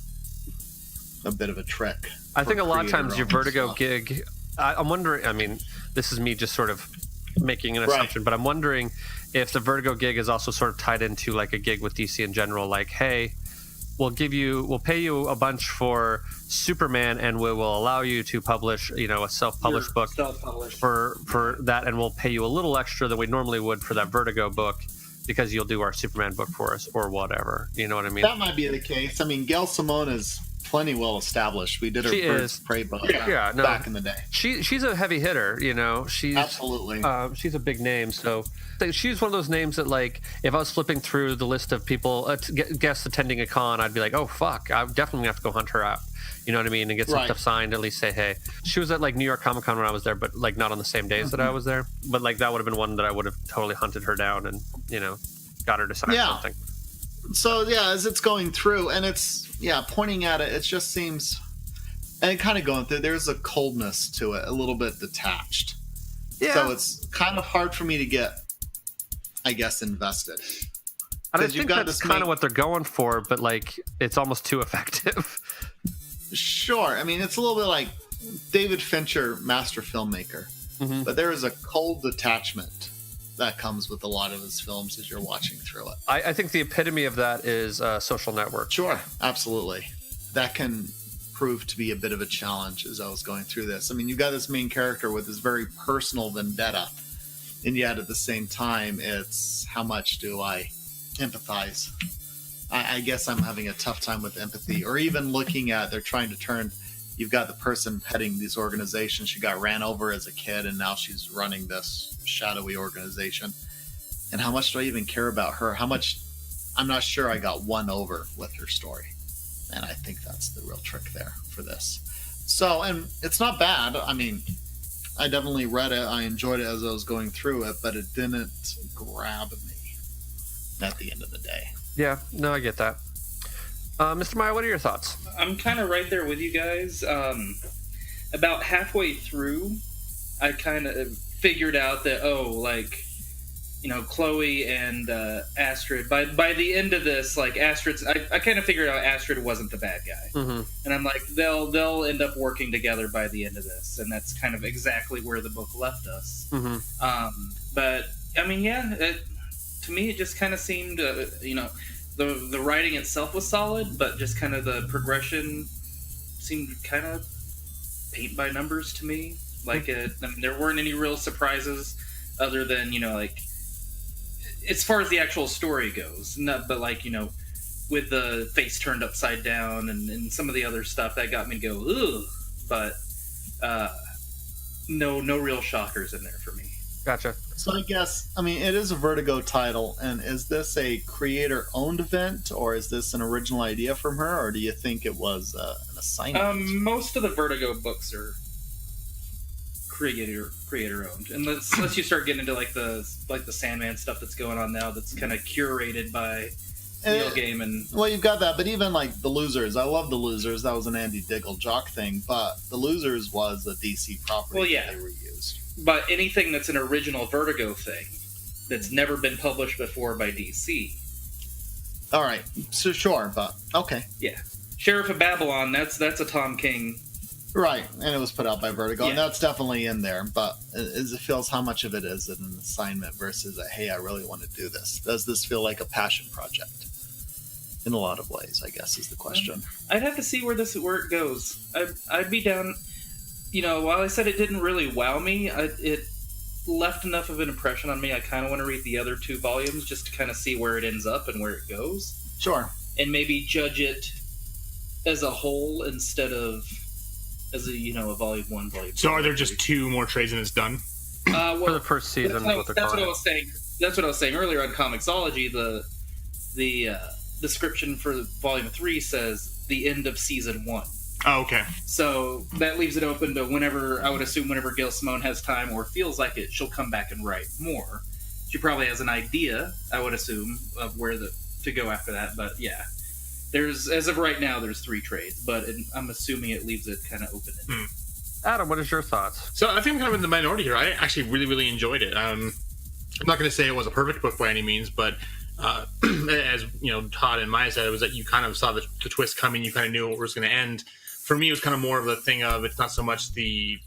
Speaker 9: a bit of a trick.
Speaker 6: I think a lot of times your Vertigo gig, I'm wondering, I mean, this is me just sort of making an assumption, but I'm wondering if the Vertigo gig is also sort of tied into like a gig with DC in general, like, hey, we'll pay you a bunch for Superman, and we will allow you to publish, a self-published book for that, and we'll pay you a little extra than we normally would for that Vertigo book because you'll do our Superman book for us or whatever. You know what I mean?
Speaker 9: That might be the case. I mean, Gail Simone is plenty well established. We did her
Speaker 6: She
Speaker 9: Birds
Speaker 6: is.
Speaker 9: of Prey book back in the day.
Speaker 6: She's a heavy hitter, you know. She's
Speaker 9: absolutely.
Speaker 6: She's a big name, so she's one of those names that, like, if I was flipping through the list of people guests attending a con, I'd be like, oh fuck, I definitely have to go hunt her out. You know what I mean? And get some stuff signed, at least say hey. She was at like New York Comic Con when I was there, but like not on the same days that I was there. But like that would have been one that I would have totally hunted her down and, you know, got her to sign something.
Speaker 9: So yeah, as it's going through and it's pointing at it, it just seems, and kind of going through, there's a coldness to it, a little bit detached. Yeah. So it's kind of hard for me to get, I guess, invested.
Speaker 6: And I think that's kind of what they're going for, but like it's almost too effective.
Speaker 9: Sure. I mean, it's a little bit like David Fincher, master filmmaker, but there is a cold detachment that comes with a lot of his films as you're watching through it.
Speaker 6: I think the epitome of that is Social Network.
Speaker 9: Sure, absolutely. That can prove to be a bit of a challenge as I was going through this. I mean, you've got this main character with this very personal vendetta, and yet at the same time, it's how much do I empathize? I guess I'm having a tough time with empathy, or even looking at, they're trying to turn, you've got the person heading these organizations. She got ran over as a kid, and now she's running this shadowy organization. And how much do I even care about her? How much, I'm not sure I got won over with her story. And I think that's the real trick there for this. So, and it's not bad. I mean, I definitely read it. I enjoyed it as I was going through it, but it didn't grab me at the end of the day.
Speaker 6: Yeah, no, I get that. Mr. Meyer, what are your thoughts?
Speaker 11: I'm kind of right there with you guys. About halfway through, I kind of figured out that, Chloe and Astrid, by the end of this, like, Astrid's, I kind of figured out Astrid wasn't the bad guy. And I'm like, they'll end up working together by the end of this, and that's kind of exactly where the book left us. But, I mean, to me, it just kind of seemed, the writing itself was solid, but just kind of the progression seemed kind of paint by numbers to me. Like, there weren't any real surprises other than, as far as the actual story goes. But, with the face turned upside down and some of the other stuff, that got me to go, ugh. But no real shockers in there for me.
Speaker 6: Gotcha.
Speaker 9: So I guess, I mean, it is a Vertigo title, and is this a creator-owned event, or is this an original idea from her, or do you think it was an assignment?
Speaker 11: Most of the Vertigo books are creator-owned, unless you start getting into the Sandman stuff that's going on now, that's kind of curated by Neil Gaiman.
Speaker 9: Well, you've got that, but even like The Losers, I love The Losers. That was an Andy Diggle jock thing, but The Losers was a DC property that they reused.
Speaker 11: But anything that's an original Vertigo thing that's never been published before by DC.
Speaker 9: All right, so sure, but okay.
Speaker 11: Yeah, Sheriff of Babylon. That's a Tom King.
Speaker 9: Right, and it was put out by Vertigo, and that's definitely in there. But as it feels, how much of it is an assignment versus a, hey, I really want to do this? Does this feel like a passion project? In a lot of ways, I guess, is the question.
Speaker 11: I'd have to see where it goes. I'd be down. While I said it didn't really wow me, it left enough of an impression on me. I kind of want to read the other 2 volumes just to kind of see where it ends up and where it goes.
Speaker 9: Sure.
Speaker 11: And maybe judge it as a whole instead of as a volume 1, volume 2.
Speaker 10: So are there just 2 more trades and it's done?
Speaker 6: For the first season,
Speaker 11: that's what I was saying. That's what I was saying earlier on Comixology. The description for volume 3 says the end of season 1.
Speaker 10: Oh, okay.
Speaker 11: So that leaves it open to whenever Gail Simone has time or feels like it, she'll come back and write more. She probably has an idea, I would assume, of where to go after that. But yeah, as of right now, there's 3 trades, but I'm assuming it leaves it kind of open-ended.
Speaker 6: Adam, what is your thoughts?
Speaker 10: So I think I'm kind of in the minority here. I actually really, really enjoyed it. I'm not going to say it was a perfect book by any means, but as Todd and Maya said, it was that you kind of saw the twist coming. You kind of knew it was going to end. For me, it was kind of more of a thing of, it's not so much the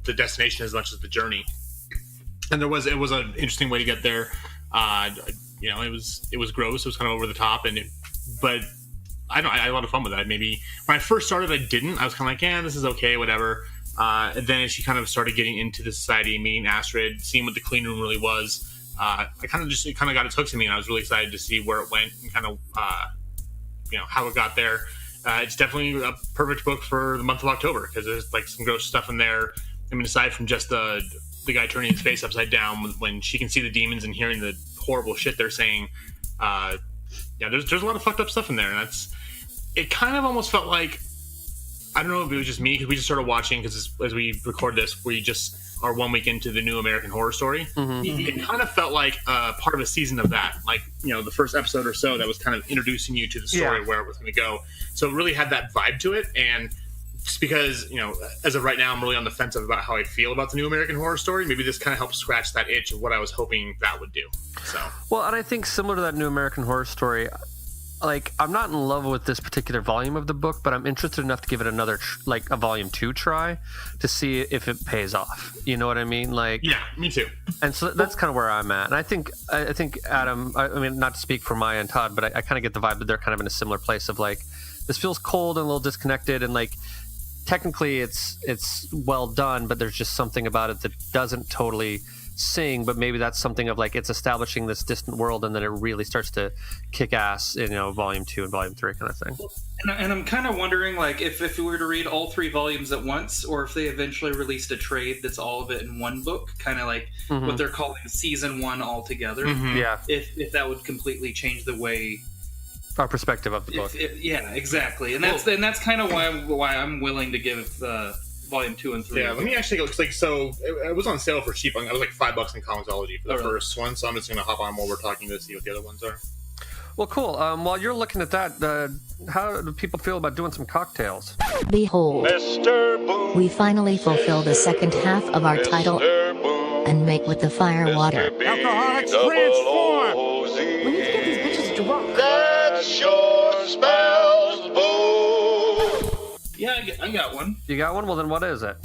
Speaker 10: destination as much as the journey. And it was an interesting way to get there. It was gross. It was kind of over the top, but I had a lot of fun with it. Maybe when I first started, I didn't. I was kind of like, this is okay, whatever. And then as she kind of started getting into the society, meeting Astrid, seeing what the clean room really was, it kind of got its hooks in me, and I was really excited to see where it went and kind of how it got there. it's definitely a perfect book for the month of October because there's like some gross stuff in there. I mean, aside from just the guy turning his face upside down when she can see the demons and hearing the horrible shit they're saying, there's a lot of fucked up stuff in there, and it kind of almost felt like, I don't know if it was just me because we just started watching because as we record this, we just are 1 week into the new American Horror Story. It kind of felt like part of a season of that, like the first episode or so that was kind of introducing you to the story where it was going to go. So it really had that vibe to it, and just because as of right now I'm really on the fence about how I feel about the new American Horror Story, maybe this kind of helps scratch that itch of what I was hoping that would do. So
Speaker 6: well, and I think similar to that new American Horror Story, like, I'm not in love with this particular volume of the book, but I'm interested enough to give it another, a volume 2 try to see if it pays off. You know what I mean? Like,
Speaker 10: yeah, me too.
Speaker 6: And so that's kind of where I'm at. And I think Adam, I mean, not to speak for Maya and Todd, but I kind of get the vibe that they're kind of in a similar place of like, this feels cold and a little disconnected, and like, technically it's well done, but there's just something about it that doesn't totally sing, but maybe that's something of like it's establishing this distant world and then it really starts to kick ass in volume 2 and volume 3 kind of thing.
Speaker 11: And I'm kind of wondering like if we were to read all 3 volumes at once, or if they eventually released a trade that's all of it in one book, kind of like what they're calling season 1 altogether.
Speaker 6: Yeah,
Speaker 11: if that would completely change the way
Speaker 6: our perspective of the book.
Speaker 11: Yeah, exactly. And that's kind of why I'm willing to give volume 2 and 3.
Speaker 10: Yeah, let me actually go. So it was on sale for cheap. It was like $5 in Comicsology for the first one. So I'm just going to hop on while we're talking to see what the other ones are.
Speaker 6: Well, cool. While you're looking at that, how do people feel about doing some cocktails?
Speaker 1: Behold, Mr. Boom, we finally fulfill the second half of our title and make with the fire water.
Speaker 2: Alcoholics transform!
Speaker 15: We need to get these bitches drunk.
Speaker 2: That sure smells boo!
Speaker 11: Yeah, I got one.
Speaker 6: You got one? Well, then what is it?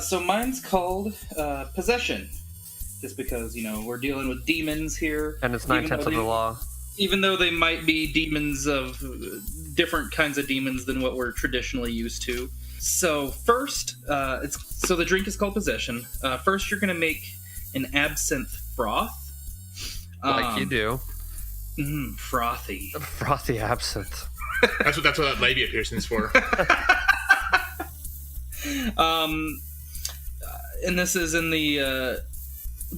Speaker 11: So mine's called Possession. Just because, we're dealing with demons here.
Speaker 6: And it's 9/10 of the law.
Speaker 11: Even though they might be demons of different kinds of demons than what we're traditionally used to. So first, so the drink is called Possession. First, you're going to make an absinthe froth.
Speaker 6: Like you do.
Speaker 11: Frothy.
Speaker 6: Frothy absinthe.
Speaker 10: That's what that labia piercing's for.
Speaker 11: And this is in the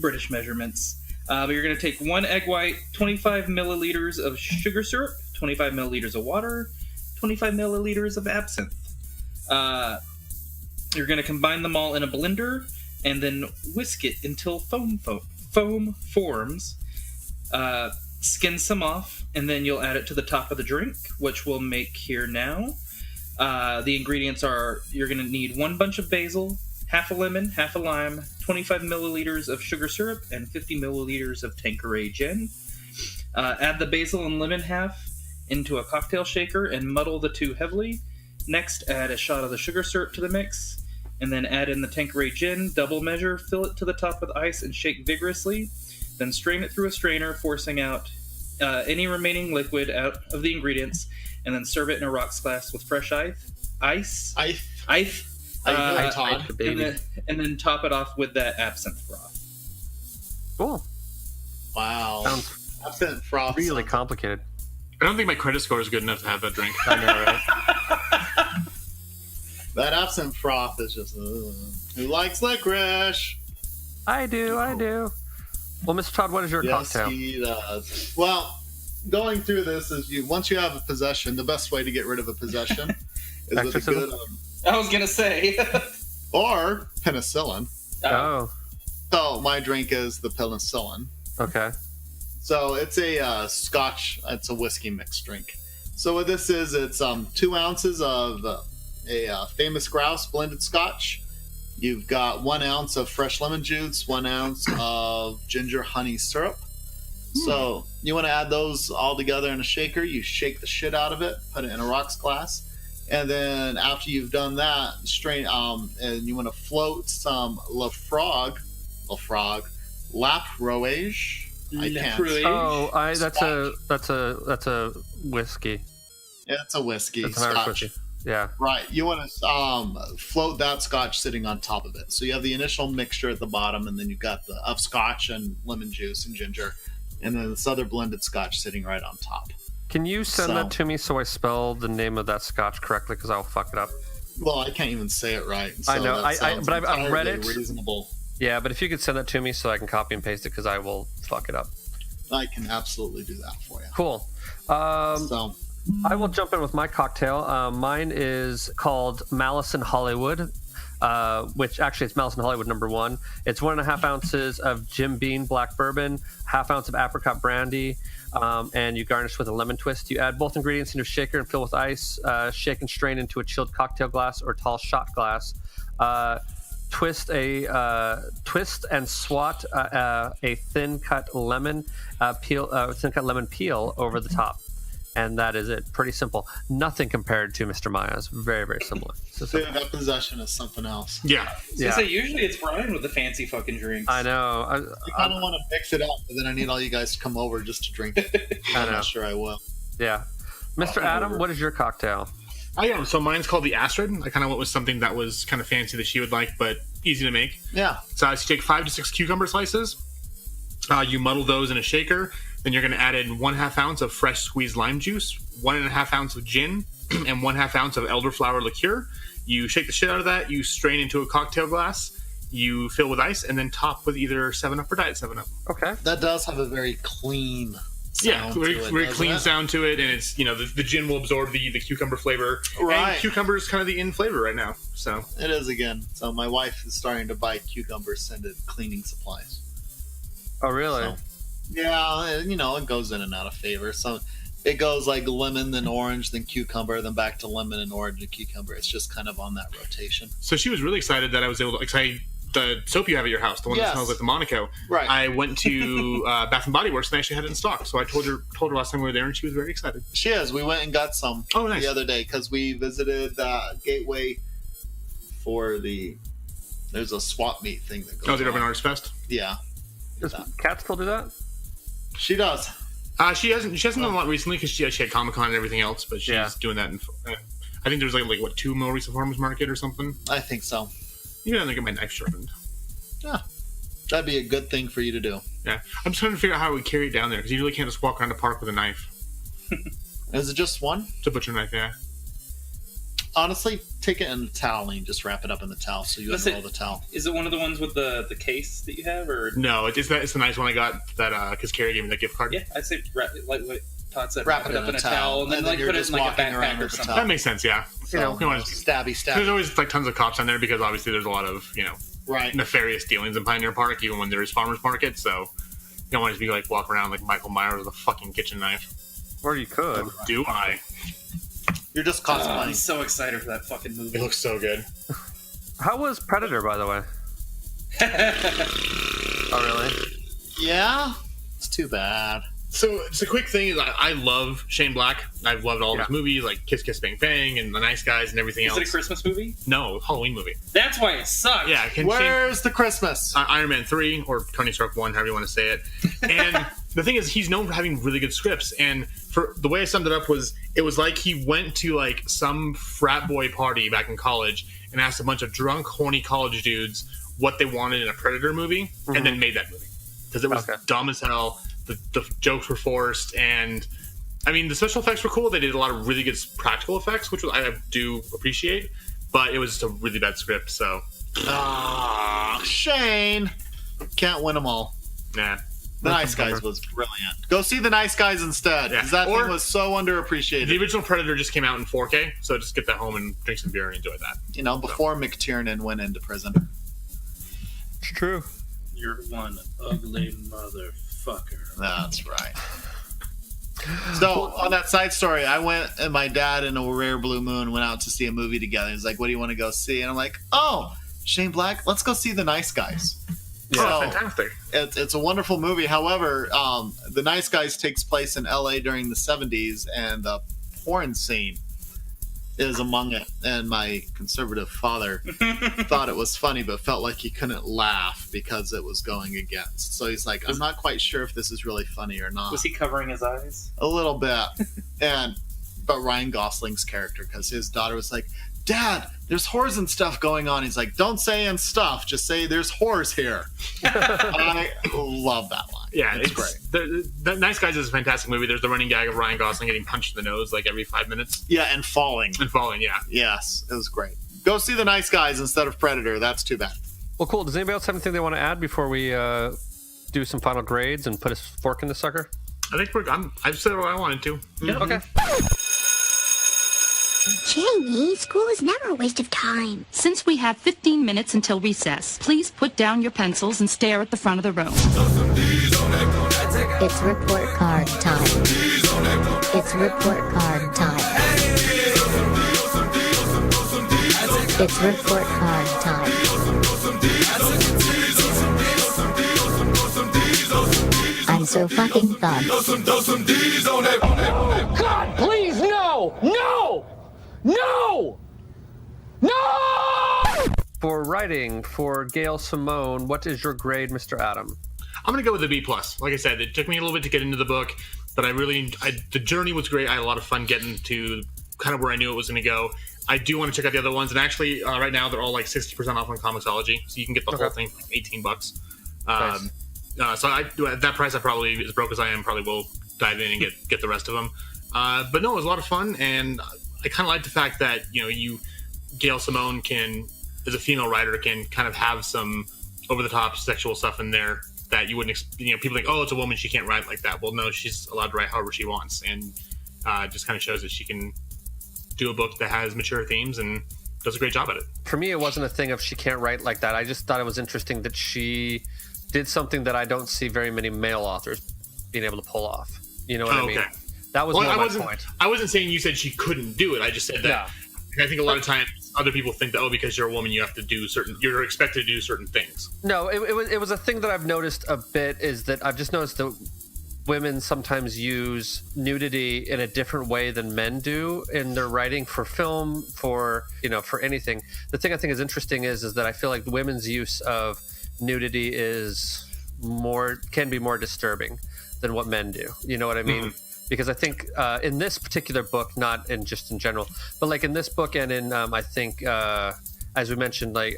Speaker 11: British measurements. But you're going to take 1 egg white, 25 milliliters of sugar syrup, 25 milliliters of water, 25 milliliters of absinthe. You're going to combine them all in a blender and then whisk it until foam forms. Skin some off, and then you'll add it to the top of the drink, which we'll make here now. The ingredients are, you're going to need 1 bunch of basil, half a lemon, half a lime, 25 milliliters of sugar syrup, and 50 milliliters of Tanqueray gin. Add the basil and lemon half into a cocktail shaker and muddle the two heavily. Next, add a shot of the sugar syrup to the mix, and then add in the Tanqueray gin, double measure, fill it to the top with ice, and shake vigorously. Then strain it through a strainer, forcing out any remaining liquid out of the ingredients, and then serve it in a rocks glass with fresh ice. And then top it off with that absinthe froth.
Speaker 6: Cool.
Speaker 9: Wow.
Speaker 6: Sounds
Speaker 9: absinthe froth.
Speaker 6: Really complicated.
Speaker 10: I don't think my credit score is good enough to have that drink.
Speaker 6: I know, right?
Speaker 9: That absinthe froth is just... who likes licorice?
Speaker 6: I do. Well, Mr. Todd, what is your cocktail?
Speaker 9: Yes, he does. Well, going through this is once you have a possession, the best way to get rid of a possession is with a good...
Speaker 11: I was going to say.
Speaker 9: or penicillin.
Speaker 6: Oh.
Speaker 9: So my drink is the penicillin.
Speaker 6: Okay.
Speaker 9: So it's a Scotch, it's a whiskey mixed drink. So what this is, it's 2 ounces of a Famous Grouse blended Scotch. You've got 1 ounce of fresh lemon juice, 1 ounce of ginger honey syrup. So you want to add those all together in a shaker. You shake the shit out of it, put it in a rocks glass, and then after you've done that, strain. And you want to float some Lafroig, Rouge. I can't.
Speaker 6: Oh, that's a whiskey.
Speaker 9: Yeah, it's a whiskey.
Speaker 6: It's an Irish whiskey. Yeah.
Speaker 9: Right. You want to float that Scotch sitting on top of it. So you have the initial mixture at the bottom, and then you've got the Scotch and lemon juice and ginger, and then this other blended Scotch sitting right on top.
Speaker 6: Can you send that to me so I spell the name of that scotch correctly? Because I'll fuck it up.
Speaker 9: Well, I can't even say it right. So
Speaker 6: I know, but I've read it.
Speaker 9: Reasonable.
Speaker 6: Yeah, but if you could send that to me so I can copy and paste it, because I will fuck it up.
Speaker 9: I can absolutely do that for you.
Speaker 6: Cool. So I will jump in with my cocktail. Mine is called Malice in Hollywood, which actually it's Malice in Hollywood #1. It's 1.5 ounces of Jim Beam black bourbon, 1/2 ounce of apricot brandy, and you garnish with a lemon twist. You add both ingredients into a shaker and fill with ice. Shake and strain into a chilled cocktail glass or tall shot glass. Twist and swat a thin cut lemon peel over the top, and that is it. Pretty simple. Nothing compared to Mr. Maya's. Very, very similar.
Speaker 9: Dude, that possession is something else.
Speaker 10: Yeah.
Speaker 11: So usually it's Brian with the fancy fucking drinks.
Speaker 6: I know.
Speaker 9: I kind of want to mix it up, but then I need all you guys to come over just to drink it. I'm not sure I will.
Speaker 6: Yeah. Mr. Adam, what is your cocktail?
Speaker 10: So mine's called the Astrid. I kind of went with something that was kind of fancy that she would like, but easy to make.
Speaker 9: Yeah.
Speaker 10: So you take 5 to 6 cucumber slices. You muddle those in a shaker. Then you're going to add in 1/2 ounce of fresh squeezed lime juice, 1.5 ounce of gin, and 1/2 ounce of elderflower liqueur. You shake the shit out of that. You strain into a cocktail glass. You fill with ice, and then top with either 7-Up or Diet 7-Up.
Speaker 6: Okay.
Speaker 9: That does have a very clean sound
Speaker 10: very clean sound to it, and it's the gin will absorb the cucumber flavor.
Speaker 9: Right.
Speaker 10: And cucumber is kind of the in flavor right now. So
Speaker 9: it is again. So my wife is starting to buy cucumber scented cleaning supplies.
Speaker 6: Oh, really?
Speaker 9: So, yeah, it goes in and out of favor. So it goes like lemon, then orange, then cucumber, then back to lemon and orange and cucumber. It's just kind of on that rotation.
Speaker 10: So she was really excited that I was able to. The soap you have at your house, the one that smells like the Monaco.
Speaker 9: Right.
Speaker 10: I went to Bath and Body Works and they actually had it in stock. So I told her last time we were there, and she was very excited.
Speaker 9: She is. We went and got some the other day because we visited Gateway for there's a swap meet thing that goes on.
Speaker 10: The Urban Arts Fest?
Speaker 9: Yeah.
Speaker 6: Does Kat still do that?
Speaker 9: She does.
Speaker 6: She
Speaker 10: hasn't done a lot recently because she had Comic-Con and everything else, but she's doing that. I think there's like 2 more recent farmers market or something.
Speaker 9: I think so.
Speaker 10: You gotta get my knife sharpened.
Speaker 9: Yeah. That'd be a good thing for you to do.
Speaker 10: Yeah. I'm just trying to figure out how we carry it down there because you really can't just walk around the park with a knife.
Speaker 9: Is it just one?
Speaker 10: It's a butcher knife, yeah.
Speaker 9: Honestly, take it in a towel and just wrap it up in the towel so you unroll the towel.
Speaker 11: Is it one of the ones with the case that you have? Or
Speaker 10: no, it's the nice one I got that because Carrie gave me the gift card.
Speaker 11: Yeah, I'd say like what Todd said,
Speaker 9: wrap it up in a towel
Speaker 11: and then
Speaker 9: you're
Speaker 11: put it
Speaker 9: just
Speaker 11: in like a
Speaker 9: walking around
Speaker 11: backpack or
Speaker 9: with the
Speaker 11: something.
Speaker 10: That makes sense, yeah.
Speaker 9: So, stabby.
Speaker 10: There's always like tons of cops on there because obviously there's a lot of nefarious dealings in Pioneer Park, even when there's farmers market. So you don't want to be like walk around like Michael Myers with a fucking kitchen knife.
Speaker 6: Or you could.
Speaker 10: Do I?
Speaker 9: You're just cosplaying.
Speaker 11: I'm so excited for that fucking movie.
Speaker 10: It looks so good.
Speaker 6: How was Predator, by the way? Oh, really?
Speaker 9: Yeah. It's too bad.
Speaker 10: So it's a quick thing is I love Shane Black. I've loved all of his movies like Kiss Kiss Bang Bang and The Nice Guys and everything else.
Speaker 11: Is it a Christmas movie?
Speaker 10: No, Halloween movie.
Speaker 11: That's why it sucks.
Speaker 10: Yeah.
Speaker 9: Where's the Christmas?
Speaker 10: Iron Man 3 or Tony Stark 1, however you want to say it. And the thing is, he's known for having really good scripts. And for the way I summed it up was, it was like he went to like some frat boy party back in college and asked a bunch of drunk, horny college dudes what they wanted in a Predator movie, and then made that movie because it was dumb as hell. The jokes were forced, and I mean the special effects were cool. They did a lot of really good practical effects, which I do appreciate, but it was just a really bad script. So,
Speaker 9: Shane can't win them all.
Speaker 10: Nah.
Speaker 9: The Nice Guys was brilliant. Go see The Nice Guys instead, because that thing was so underappreciated.
Speaker 10: The original Predator just came out in 4K, so just get that home and drink some beer and enjoy that.
Speaker 9: Before McTiernan went into prison.
Speaker 6: It's true.
Speaker 11: You're one ugly motherfucker.
Speaker 9: That's right. So, on that side story, I went and my dad and a Rare Blue Moon went out to see a movie together. He's like, what do you want to go see? And I'm like, oh, Shane Black, let's go see The Nice Guys.
Speaker 10: Yeah, fantastic.
Speaker 9: It's a wonderful movie. However, The Nice Guys takes place in LA during the 70s, and the porn scene is among it. And my conservative father thought it was funny, but felt like he couldn't laugh because it was going against. So he's like, I'm not quite sure if this is really funny or not.
Speaker 11: Was he covering his eyes?
Speaker 9: A little bit. But Ryan Gosling's character, because his daughter was like, Dad, there's whores and stuff going on. He's like, don't say and stuff, just say there's whores here. I love that line.
Speaker 10: Yeah,
Speaker 9: it's great.
Speaker 10: The Nice Guys is a fantastic movie. There's the running gag of Ryan Gosling getting punched in the nose like every 5 minutes.
Speaker 9: Yeah, and falling.
Speaker 10: Yeah.
Speaker 9: Yes, it was great. Go see The Nice Guys instead of Predator. That's too bad.
Speaker 6: Well, cool. Does anybody else have anything they want to add before we do some final grades and put a fork in the sucker?
Speaker 10: I think I've said what I wanted to.
Speaker 6: Yeah. Okay.
Speaker 16: Jamie, school is never a waste of time.
Speaker 15: Since we have 15 minutes until recess, please put down your pencils and stare at the front of the room.
Speaker 1: It's report card time. It's report card time. It's report card time. I'm so fucking done.
Speaker 2: God, please, no! No! No! No!
Speaker 6: For writing, for Gail Simone, what is your grade, Mr. Adam?
Speaker 10: I'm going to go with a B+. Like I said, it took me a little bit to get into the book, but the journey was great. I had a lot of fun getting to kind of where I knew it was going to go. I do want to check out the other ones, and actually, right now, they're all like 60% off on Comixology, so you can get the whole thing for $18.
Speaker 6: Nice.
Speaker 10: So at that price, I probably, as broke as I am, probably will dive in and get the rest of them. But no, it was a lot of fun, and I kind of like the fact that, Gail Simone as a female writer, can kind of have some over-the-top sexual stuff in there that you wouldn't, people think, oh, it's a woman, she can't write like that. Well, no, she's allowed to write however she wants, and just kind of shows that she can do a book that has mature themes and does a great job at it.
Speaker 6: For me, it wasn't a thing of she can't write like that. I just thought it was interesting that she did something that I don't see very many male authors being able to pull off. You know what I mean? That was more my point.
Speaker 10: I wasn't saying you said she couldn't do it. I just said that I think a lot of times other people think that, because you're a woman, you have to do you're expected to do certain things.
Speaker 6: No, it was a thing that I've noticed a bit, is that I've just noticed that women sometimes use nudity in a different way than men do in their writing, for film, for anything. The thing I think is interesting is that I feel like women's use of nudity can be more disturbing than what men do. You know what I mean? Mm-hmm. Because I think in this particular book, not in just in general, but like in this book and in I think as we mentioned, like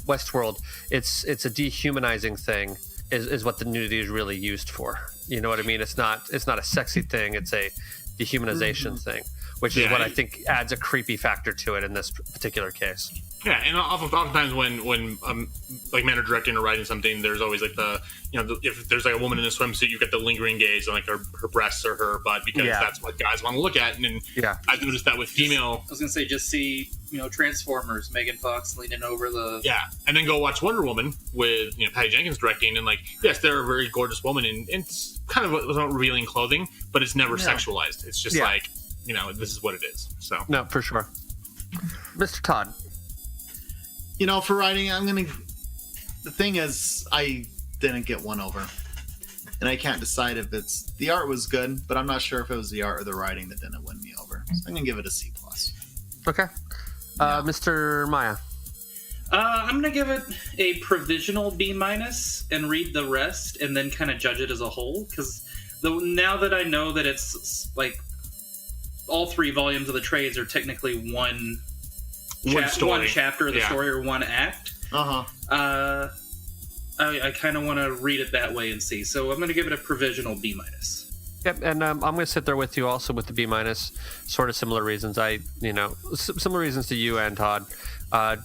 Speaker 6: Westworld, it's a dehumanizing thing is what the nudity is really used for. You know what I mean? It's not a sexy thing. It's a dehumanization thing, which is what I think adds a creepy factor to it in this particular case.
Speaker 10: Yeah, and oftentimes when like men are directing or writing something, there's always like if there's like a woman in a swimsuit, you get the lingering gaze on like her breasts or her butt, because that's what guys want to look at. And I've noticed that with female.
Speaker 11: I was gonna say, just see Transformers, Megan Fox leaning over the
Speaker 10: and then go watch Wonder Woman with Patty Jenkins directing, and like yes, they're a very gorgeous woman, and it's kind of without revealing clothing, but it's never sexualized. It's just like this is what it is. So
Speaker 6: no, for sure, Mr. Todd.
Speaker 9: For writing, the thing is, I didn't get one over. And I can't decide if the art was good, but I'm not sure if it was the art or the writing that didn't win me over. So I'm going to give it a C+.
Speaker 6: Okay. Mr. Maya.
Speaker 11: I'm going to give it a provisional B- and read the rest and then kind of judge it as a whole. Because now that I know that it's like all 3 volumes of the trades are technically one chapter of the story or one act. I kind of want to read it that way and see. So I'm going to give it a provisional B-.
Speaker 6: Yep, and I'm going to sit there with you also with the B-, sort of similar reasons. Similar reasons to you and Todd. I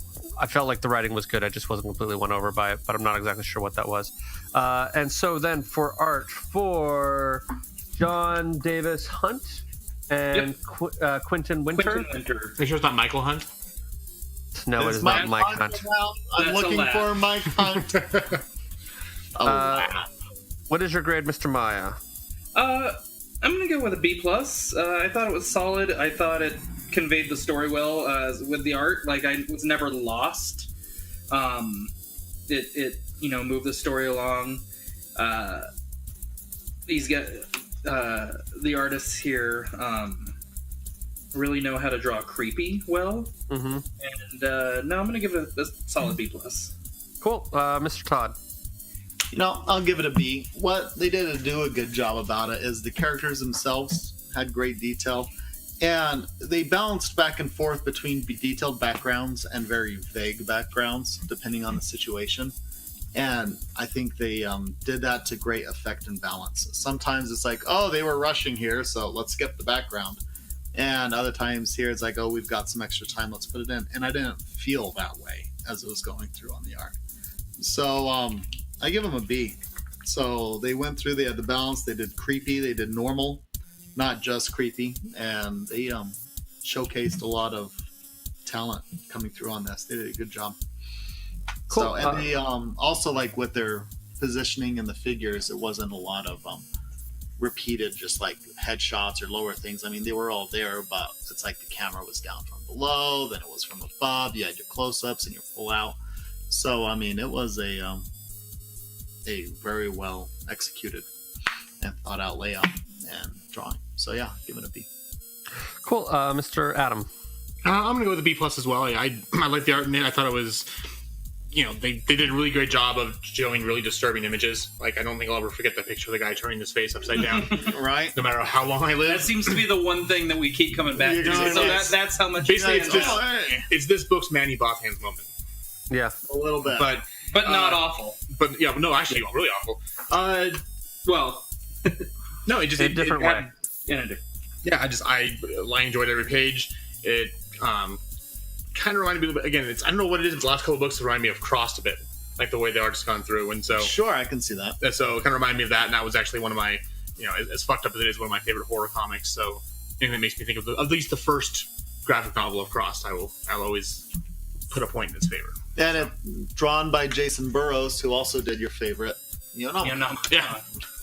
Speaker 6: felt like the writing was good. I just wasn't completely won over by it, but I'm not exactly sure what that was. And so then for art, for Jon Davis-Hunt and Quentin Winter.
Speaker 10: Are you sure it's not Michael Hunt?
Speaker 6: No, it is not Mike Hunt.
Speaker 9: I'm looking for Mike Hunt.
Speaker 6: What is your grade, Mr. Maya?
Speaker 11: I'm going to go with a B+. I thought it was solid. I thought it conveyed the story well with the art. Like, I was never lost. It moved the story along. He's got the artists here really know how to draw creepy well. Mm-hmm. And no, I'm going to give it a solid B+.
Speaker 6: Cool. Mr. Todd.
Speaker 9: I'll give it a B. What they did to do a good job about it is the characters themselves had great detail. And they balanced back and forth between detailed backgrounds and very vague backgrounds, depending on the situation. And I think they did that to great effect and balance. Sometimes it's like, oh, they were rushing here, so let's skip the background. And other times here, it's like, oh, we've got some extra time, let's put it in. And I didn't feel that way as it was going through on the art. So I give them a B. So they went through, they had the balance, they did creepy, they did normal, not just creepy, and they showcased a lot of talent coming through on this. They did a good job.
Speaker 6: Cool.
Speaker 9: So, and they also, like, with their positioning and the figures, it wasn't a lot of repeated just like headshots or lower things. I mean, they were all there, but it's like the camera was down from below, then it was from above, you had your close-ups and your pull-out. So, I mean, it was a very well executed and thought out layout and drawing. So yeah, give it a B.
Speaker 6: Cool. Mr. Adam.
Speaker 10: I'm gonna go with a B+ as well. I like the art in it. I thought it was, they did a really great job of showing really disturbing images. Like, I don't think I'll ever forget that picture of the guy turning his face upside down.
Speaker 9: Right.
Speaker 10: No matter how long I live.
Speaker 11: That seems to be the one thing that we keep coming back to. So that's how much.
Speaker 10: Basically, it's this book's Manny Bothan's moment.
Speaker 6: Yeah,
Speaker 9: a little bit,
Speaker 11: but not awful.
Speaker 10: But yeah, no, actually, really awful.
Speaker 11: Well,
Speaker 10: no, it just
Speaker 6: in a different way.
Speaker 10: Yeah, I enjoyed every page. It kind of reminded me, again, I don't know what it is, but the last couple of books remind me of Crossed a bit, like the way the art's gone through, and so
Speaker 9: sure, I can see that.
Speaker 10: So it kind of reminded me of that, and that was actually one of my, as fucked up as it is, one of my favorite horror comics. So anything that makes me think of at least the first graphic novel of Crossed, I'll always put a point in its favor.
Speaker 9: And it drawn by Jason Burrows, who also did your favorite.
Speaker 10: Yeah.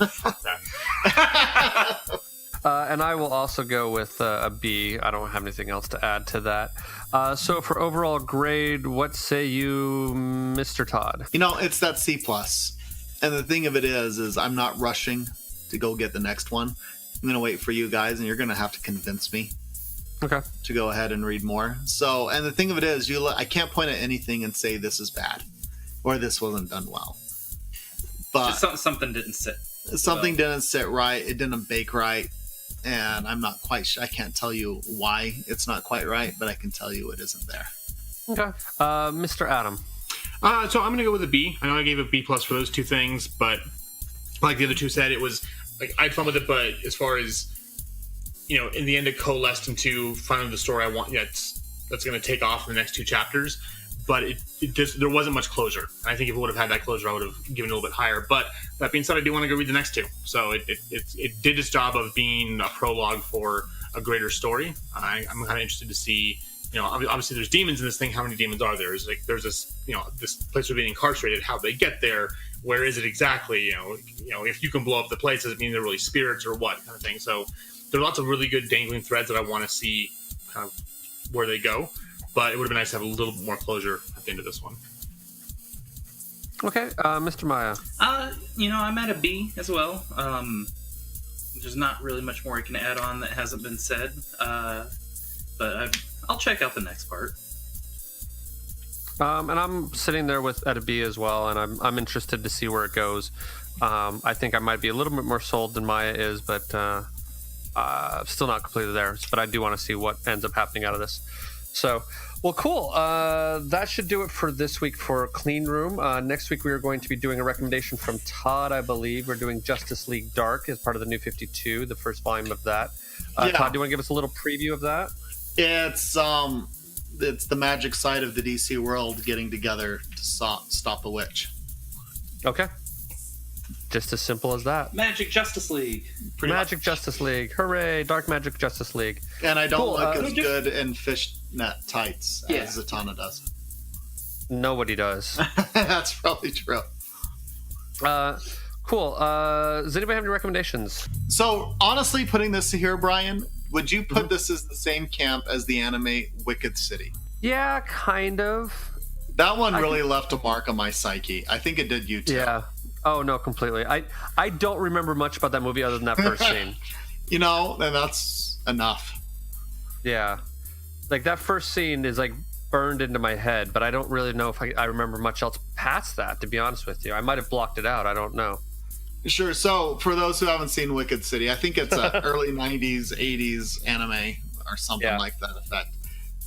Speaker 11: Fuck that.
Speaker 6: And I will also go with a B. I don't have anything else to add to that. So for overall grade, what say you, Mr. Todd?
Speaker 9: It's that C+. And the thing of it is I'm not rushing to go get the next one. I'm going to wait for you guys, and you're going to have to convince me.
Speaker 6: Okay.
Speaker 9: To go ahead and read more. So, and the thing of it is, I can't point at anything and say this is bad or this wasn't done well. But
Speaker 11: just something didn't sit.
Speaker 9: Something didn't sit right. It didn't bake right. And I'm not quite sure. I can't tell you why it's not quite right, but I can tell you it isn't there.
Speaker 6: Okay. Mr. Adam.
Speaker 10: So I'm going to go with a B. I know I gave a B+ for those two things, but like the other two said, it was like I had fun with it, but as far as in the end, it coalesced into finally the story I want. Yeah, that's going to take off in the next two chapters. But it just, there wasn't much closure. And I think if it would have had that closure, I would have given it a little bit higher. But that being said, I do want to go read the next two. So it did its job of being a prologue for a greater story. I'm kind of interested to see. Obviously there's demons in this thing. How many demons are there? There's this, this place where being incarcerated. How they get there? Where is it exactly? If you can blow up the place, does it mean they're really spirits or what kind of thing? So there are lots of really good dangling threads that I want to see kind of where they go, but it would have been nice to have a little bit more closure at the end of this one.
Speaker 6: Okay, Mr. Maya.
Speaker 11: I'm at a B as well. There's not really much more I can add on that hasn't been said, but I'll check out the next part.
Speaker 6: And I'm sitting there at a B as well, and I'm interested to see where it goes. I think I might be a little bit more sold than Maya is, but still not completely there. But I do want to see what ends up happening out of this. So, well, cool. That should do it for this week for Clean Room. Next week we are going to be doing a recommendation from Todd, I believe. We're doing Justice League Dark as part of the New 52, the first volume of that. Todd, do you want to give us a little preview of that?
Speaker 9: It's the magic side of the DC world getting together to stop the witch.
Speaker 6: Okay. Just as simple as that.
Speaker 11: Magic Justice League.
Speaker 6: Magic Justice League. Hooray, Dark Magic Justice League.
Speaker 9: And I don't look as good in fishnet tights as Zatanna does.
Speaker 6: Nobody does.
Speaker 9: That's probably true.
Speaker 6: Cool. Does anybody have any recommendations?
Speaker 9: So, honestly, putting this here, Brian, would you put this as the same camp as the anime Wicked City?
Speaker 6: Yeah, kind of.
Speaker 9: That one really left a mark on my psyche. I think it did you too.
Speaker 6: Yeah. Oh, no, completely. I don't remember much about that movie other than that first scene.
Speaker 9: And that's enough.
Speaker 6: Yeah. Like, that first scene is, like, burned into my head, but I don't really know if I remember much else past that, to be honest with you. I might have blocked it out. I don't know. Sure.
Speaker 9: So, for those who haven't seen Wicked City, I think it's an early 90s, 80s anime or something like that effect.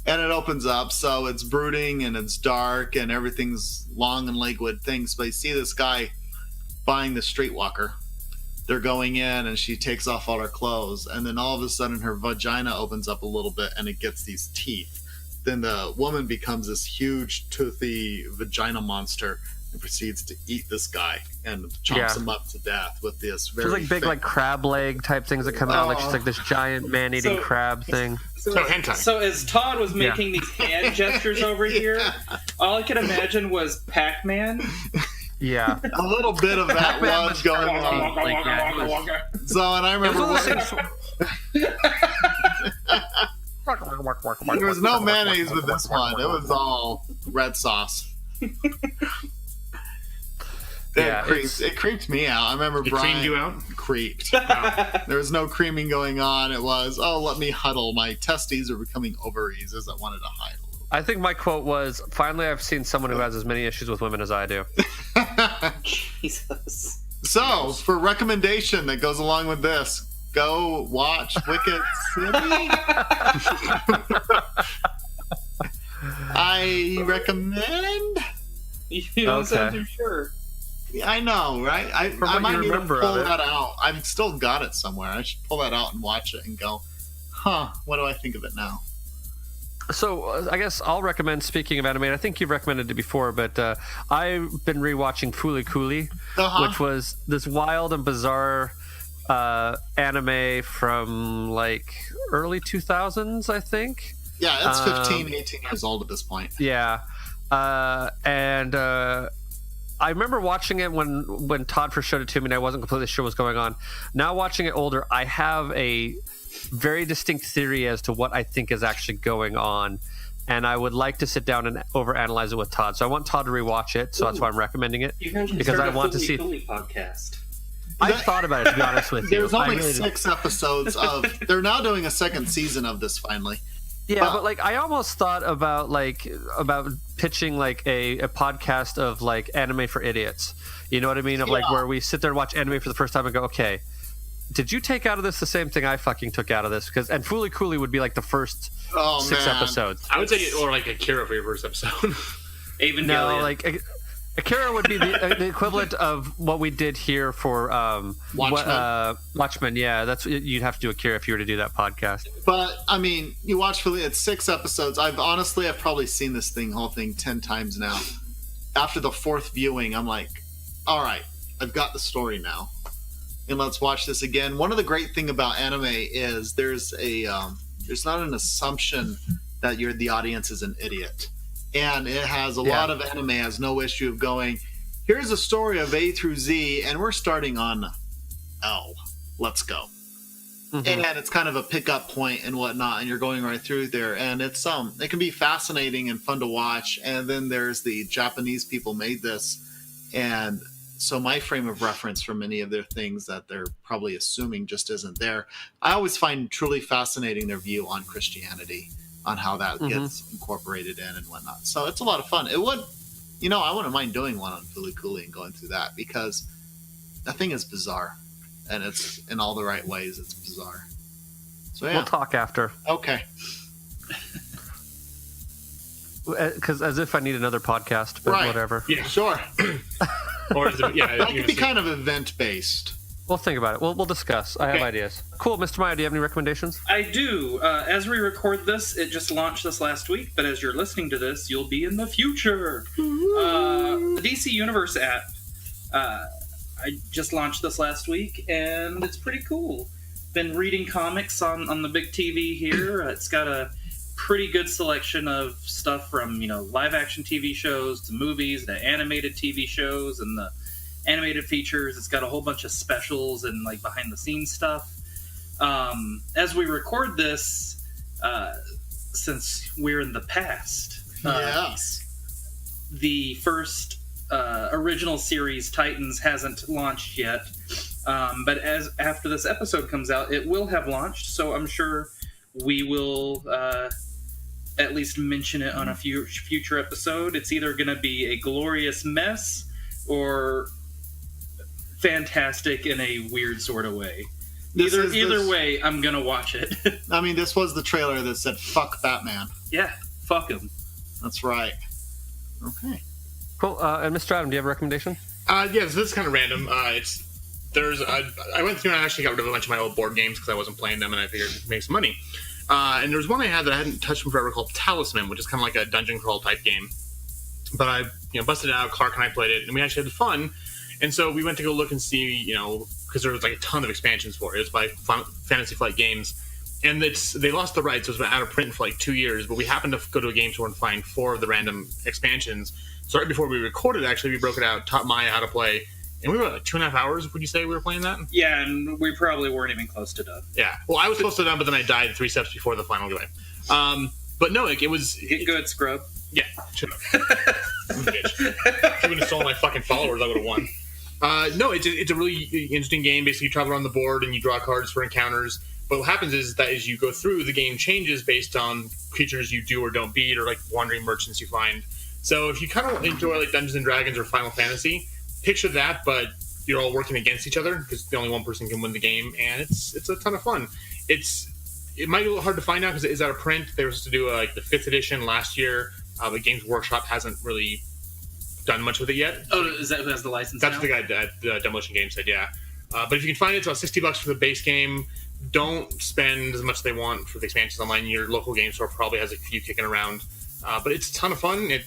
Speaker 9: And it opens up, so it's brooding and it's dark and everything's long and languid things. But you see this guy buying the streetwalker. They're going in and she takes off all her clothes. And then all of a sudden her vagina opens up a little bit and it gets these teeth. Then the woman becomes this huge, toothy vagina monster and proceeds to eat this guy and chomps him up to death with this very
Speaker 6: There's like big like crab leg type things that come out. Like she's like this giant man-eating crab thing.
Speaker 8: So hentai. So as Todd was making these hand gestures over here, all I could imagine was Pac-Man.
Speaker 6: Yeah.
Speaker 9: A little bit of that was going on. So, and I remember there was no mayonnaise with this one. It was all red sauce. It creeped me out. I remember Brian
Speaker 10: creamed you out?
Speaker 9: Creeped. There was no creaming going on. It was, let me huddle. My testes are becoming ovaries as I wanted to hide a little.
Speaker 6: I think my quote was, finally I've seen someone who has as many issues with women as I do.
Speaker 8: Jesus.
Speaker 9: So, for recommendation that goes along with this, go watch Wicked City. I recommend.
Speaker 8: You don't sound too sure.
Speaker 9: I know, right? I might need to pull that out. I've still got it somewhere. I should pull that out and watch it and go, what do I think of it now?
Speaker 6: So I guess I'll recommend, speaking of anime, and I think you've recommended it before, but I've been rewatching Fooly Cooly, which was this wild and bizarre anime from like early 2000s, I think.
Speaker 9: Yeah, it's 15, 18 years old at this point.
Speaker 6: Yeah. I remember watching it when Todd first showed it to me and I wasn't completely sure what was going on. Now watching it older, I have a very distinct theory as to what I think is actually going on. And I would like to sit down and overanalyze it with Todd. So I want Todd to rewatch it, so that's why I'm recommending it. Because I want to see
Speaker 8: podcast.
Speaker 6: I thought about it, to be honest with you.
Speaker 9: There's only 6 episodes of... They're now doing a second season of this, finally.
Speaker 6: Yeah, but like I almost thought about pitching like a podcast of like anime for idiots. You know what I mean? Of like where we sit there and watch anime for the first time and go, okay, did you take out of this the same thing I fucking took out of this? Because and Fooly Cooly would be like the first 6 episodes.
Speaker 10: I would say, or like Akira for your first episode.
Speaker 8: Even
Speaker 6: no, like Akira would be the equivalent of what we did here for Watchmen. Yeah, that's you'd have to do Akira if you were to do that podcast.
Speaker 9: But I mean, you watch Fooly, it's 6 episodes. I've probably seen this whole thing 10 times now. After the 4th viewing, I'm like, all right, I've got the story now, and let's watch this again. One of the great thing about anime is there's not an assumption that the audience is an idiot. And it has a lot of anime has no issue of going, here's a story of A through Z, and we're starting on L. Let's go. Mm-hmm. And it's kind of a pickup point and whatnot, and you're going right through there. And it's it can be fascinating and fun to watch. And then there's the Japanese people made this. And so my frame of reference for many of their things that they're probably assuming just isn't there. I always find truly fascinating their view on Christianity, on how that gets incorporated in and whatnot. So it's a lot of fun. It would, I wouldn't mind doing one on Fooly Cooly and going through that, because that thing is bizarre, and it's in all the right ways. It's bizarre. So yeah,
Speaker 6: we'll talk after.
Speaker 9: Okay.
Speaker 6: Because as if I need another podcast, but whatever.
Speaker 9: Yeah, sure.
Speaker 10: Or is it,
Speaker 9: that could be kind of event based.
Speaker 6: We'll think about it. We'll discuss. I have ideas. Cool. Mr. Meyer, do you have any recommendations?
Speaker 11: I do. As we record this, it just launched this last week, but as you're listening to this, you'll be in the future. The DC Universe app. I just launched this last week, and it's pretty cool. Been reading comics on the big TV here. It's got a pretty good selection of stuff from, live-action TV shows to movies to animated TV shows and the animated features. It's got a whole bunch of specials and like behind the scenes stuff. As we record this, since we're in the past, the first original series Titans hasn't launched yet, but after this episode comes out, it will have launched. So I'm sure we will at least mention it on a future episode. It's either going to be a glorious mess or fantastic in a weird sort of way. Either way, I'm gonna watch it.
Speaker 9: I mean, this was the trailer that said "fuck Batman."
Speaker 11: Yeah, fuck him.
Speaker 9: That's right. Okay.
Speaker 6: Cool. And Mr. Adam, do you have a recommendation?
Speaker 10: Yeah, so this is kind of random. I went through and I actually got rid of a bunch of my old board games because I wasn't playing them, and I figured make some money. And there was one I had that I hadn't touched in forever called Talisman, which is kind of like a dungeon crawl type game. But I, busted it out. Clark and I played it, and we actually had fun. And so we went to go look and see, because there was like a ton of expansions for it. It was by Fantasy Flight Games, and they lost the rights. So it was out of print for like 2 years. But we happened to go to a game store and find 4 of the random expansions. So right before we recorded, actually, we broke it out, taught Maya how to play. And we were like 2.5 hours, would you say we were playing that?
Speaker 11: Yeah, and we probably weren't even close to done.
Speaker 10: Yeah. Well, I was close to done, but then I died 3 steps before the final game. But no, it was...
Speaker 11: Get good, scrub.
Speaker 10: Yeah, should have. Bitch. If you would have stolen my fucking followers, I would have won. No, it's a really interesting game. Basically, you travel around the board and you draw cards for encounters. But what happens is that as you go through, the game changes based on creatures you do or don't beat, or like wandering merchants you find. So if you kind of enjoy like Dungeons and Dragons or Final Fantasy, picture that, but you're all working against each other because only one person can win the game, and it's a ton of fun. It might be a little hard to find out because it is out of print. They were supposed to do the 5th edition last year. The Games Workshop hasn't really done much with it yet.
Speaker 11: Oh, is that who has the license?
Speaker 10: That's
Speaker 11: now?
Speaker 10: the guy at Demolition Game said, yeah. But if you can find it, it's about $60 for the base game. Don't spend as much as they want for the expansions online. Your local game store probably has a few kicking around. But it's a ton of fun. It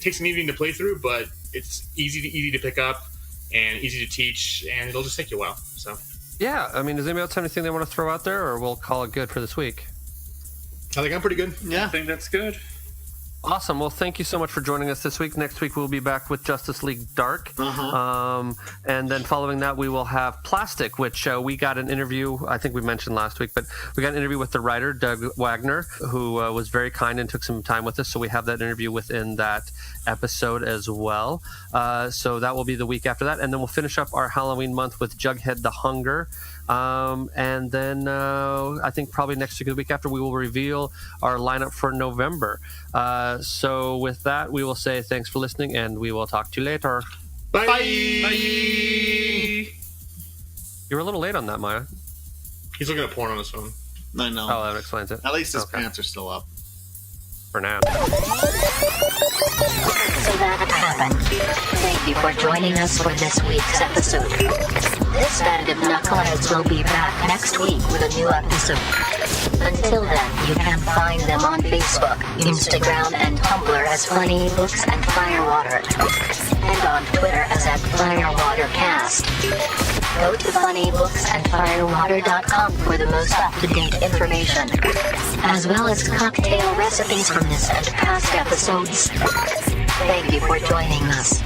Speaker 10: takes an evening to play through, but it's easy to pick up and easy to teach, and it'll just take you a while. So
Speaker 6: yeah, I mean, does anybody else have anything they want to throw out there, or we'll call it good for this week?
Speaker 10: I think I'm pretty good.
Speaker 11: Yeah, I think that's good.
Speaker 6: Awesome. Well, thank you so much for joining us this week. Next week, we'll be back with Justice League Dark. And then following that, we will have Plastic, which we got an interview, I think we mentioned last week, but we got an interview with the writer, Doug Wagner, who was very kind and took some time with us. So we have that interview within that episode as well. So that will be the week after that. And then we'll finish up our Halloween month with Jughead the Hunger. And then I think probably next week or the week after, we will reveal our lineup for November. So with that, we will say thanks for listening, and we will talk to you later.
Speaker 10: Bye.
Speaker 11: Bye.
Speaker 6: You were a little late on that, Maya.
Speaker 10: He's looking at porn on his phone.
Speaker 9: I know.
Speaker 6: Oh, that explains it.
Speaker 9: At least his pants are still up.
Speaker 6: For now.
Speaker 1: So that happened. Thank you for joining us for this week's episode. This band of knuckleheads will be back next week with a new episode. Until then, you can find them on Facebook, Instagram, and Tumblr as Funny Books and Firewater, and on Twitter as @FirewaterCast. Go to funnybooksandfirewater.com for the most up-to-date information, as well as cocktail recipes from this and past episodes. Thank you for joining us.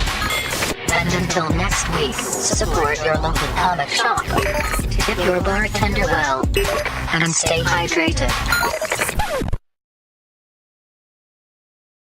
Speaker 1: And until next week, support your local comic shop, tip your bartender well, and stay hydrated.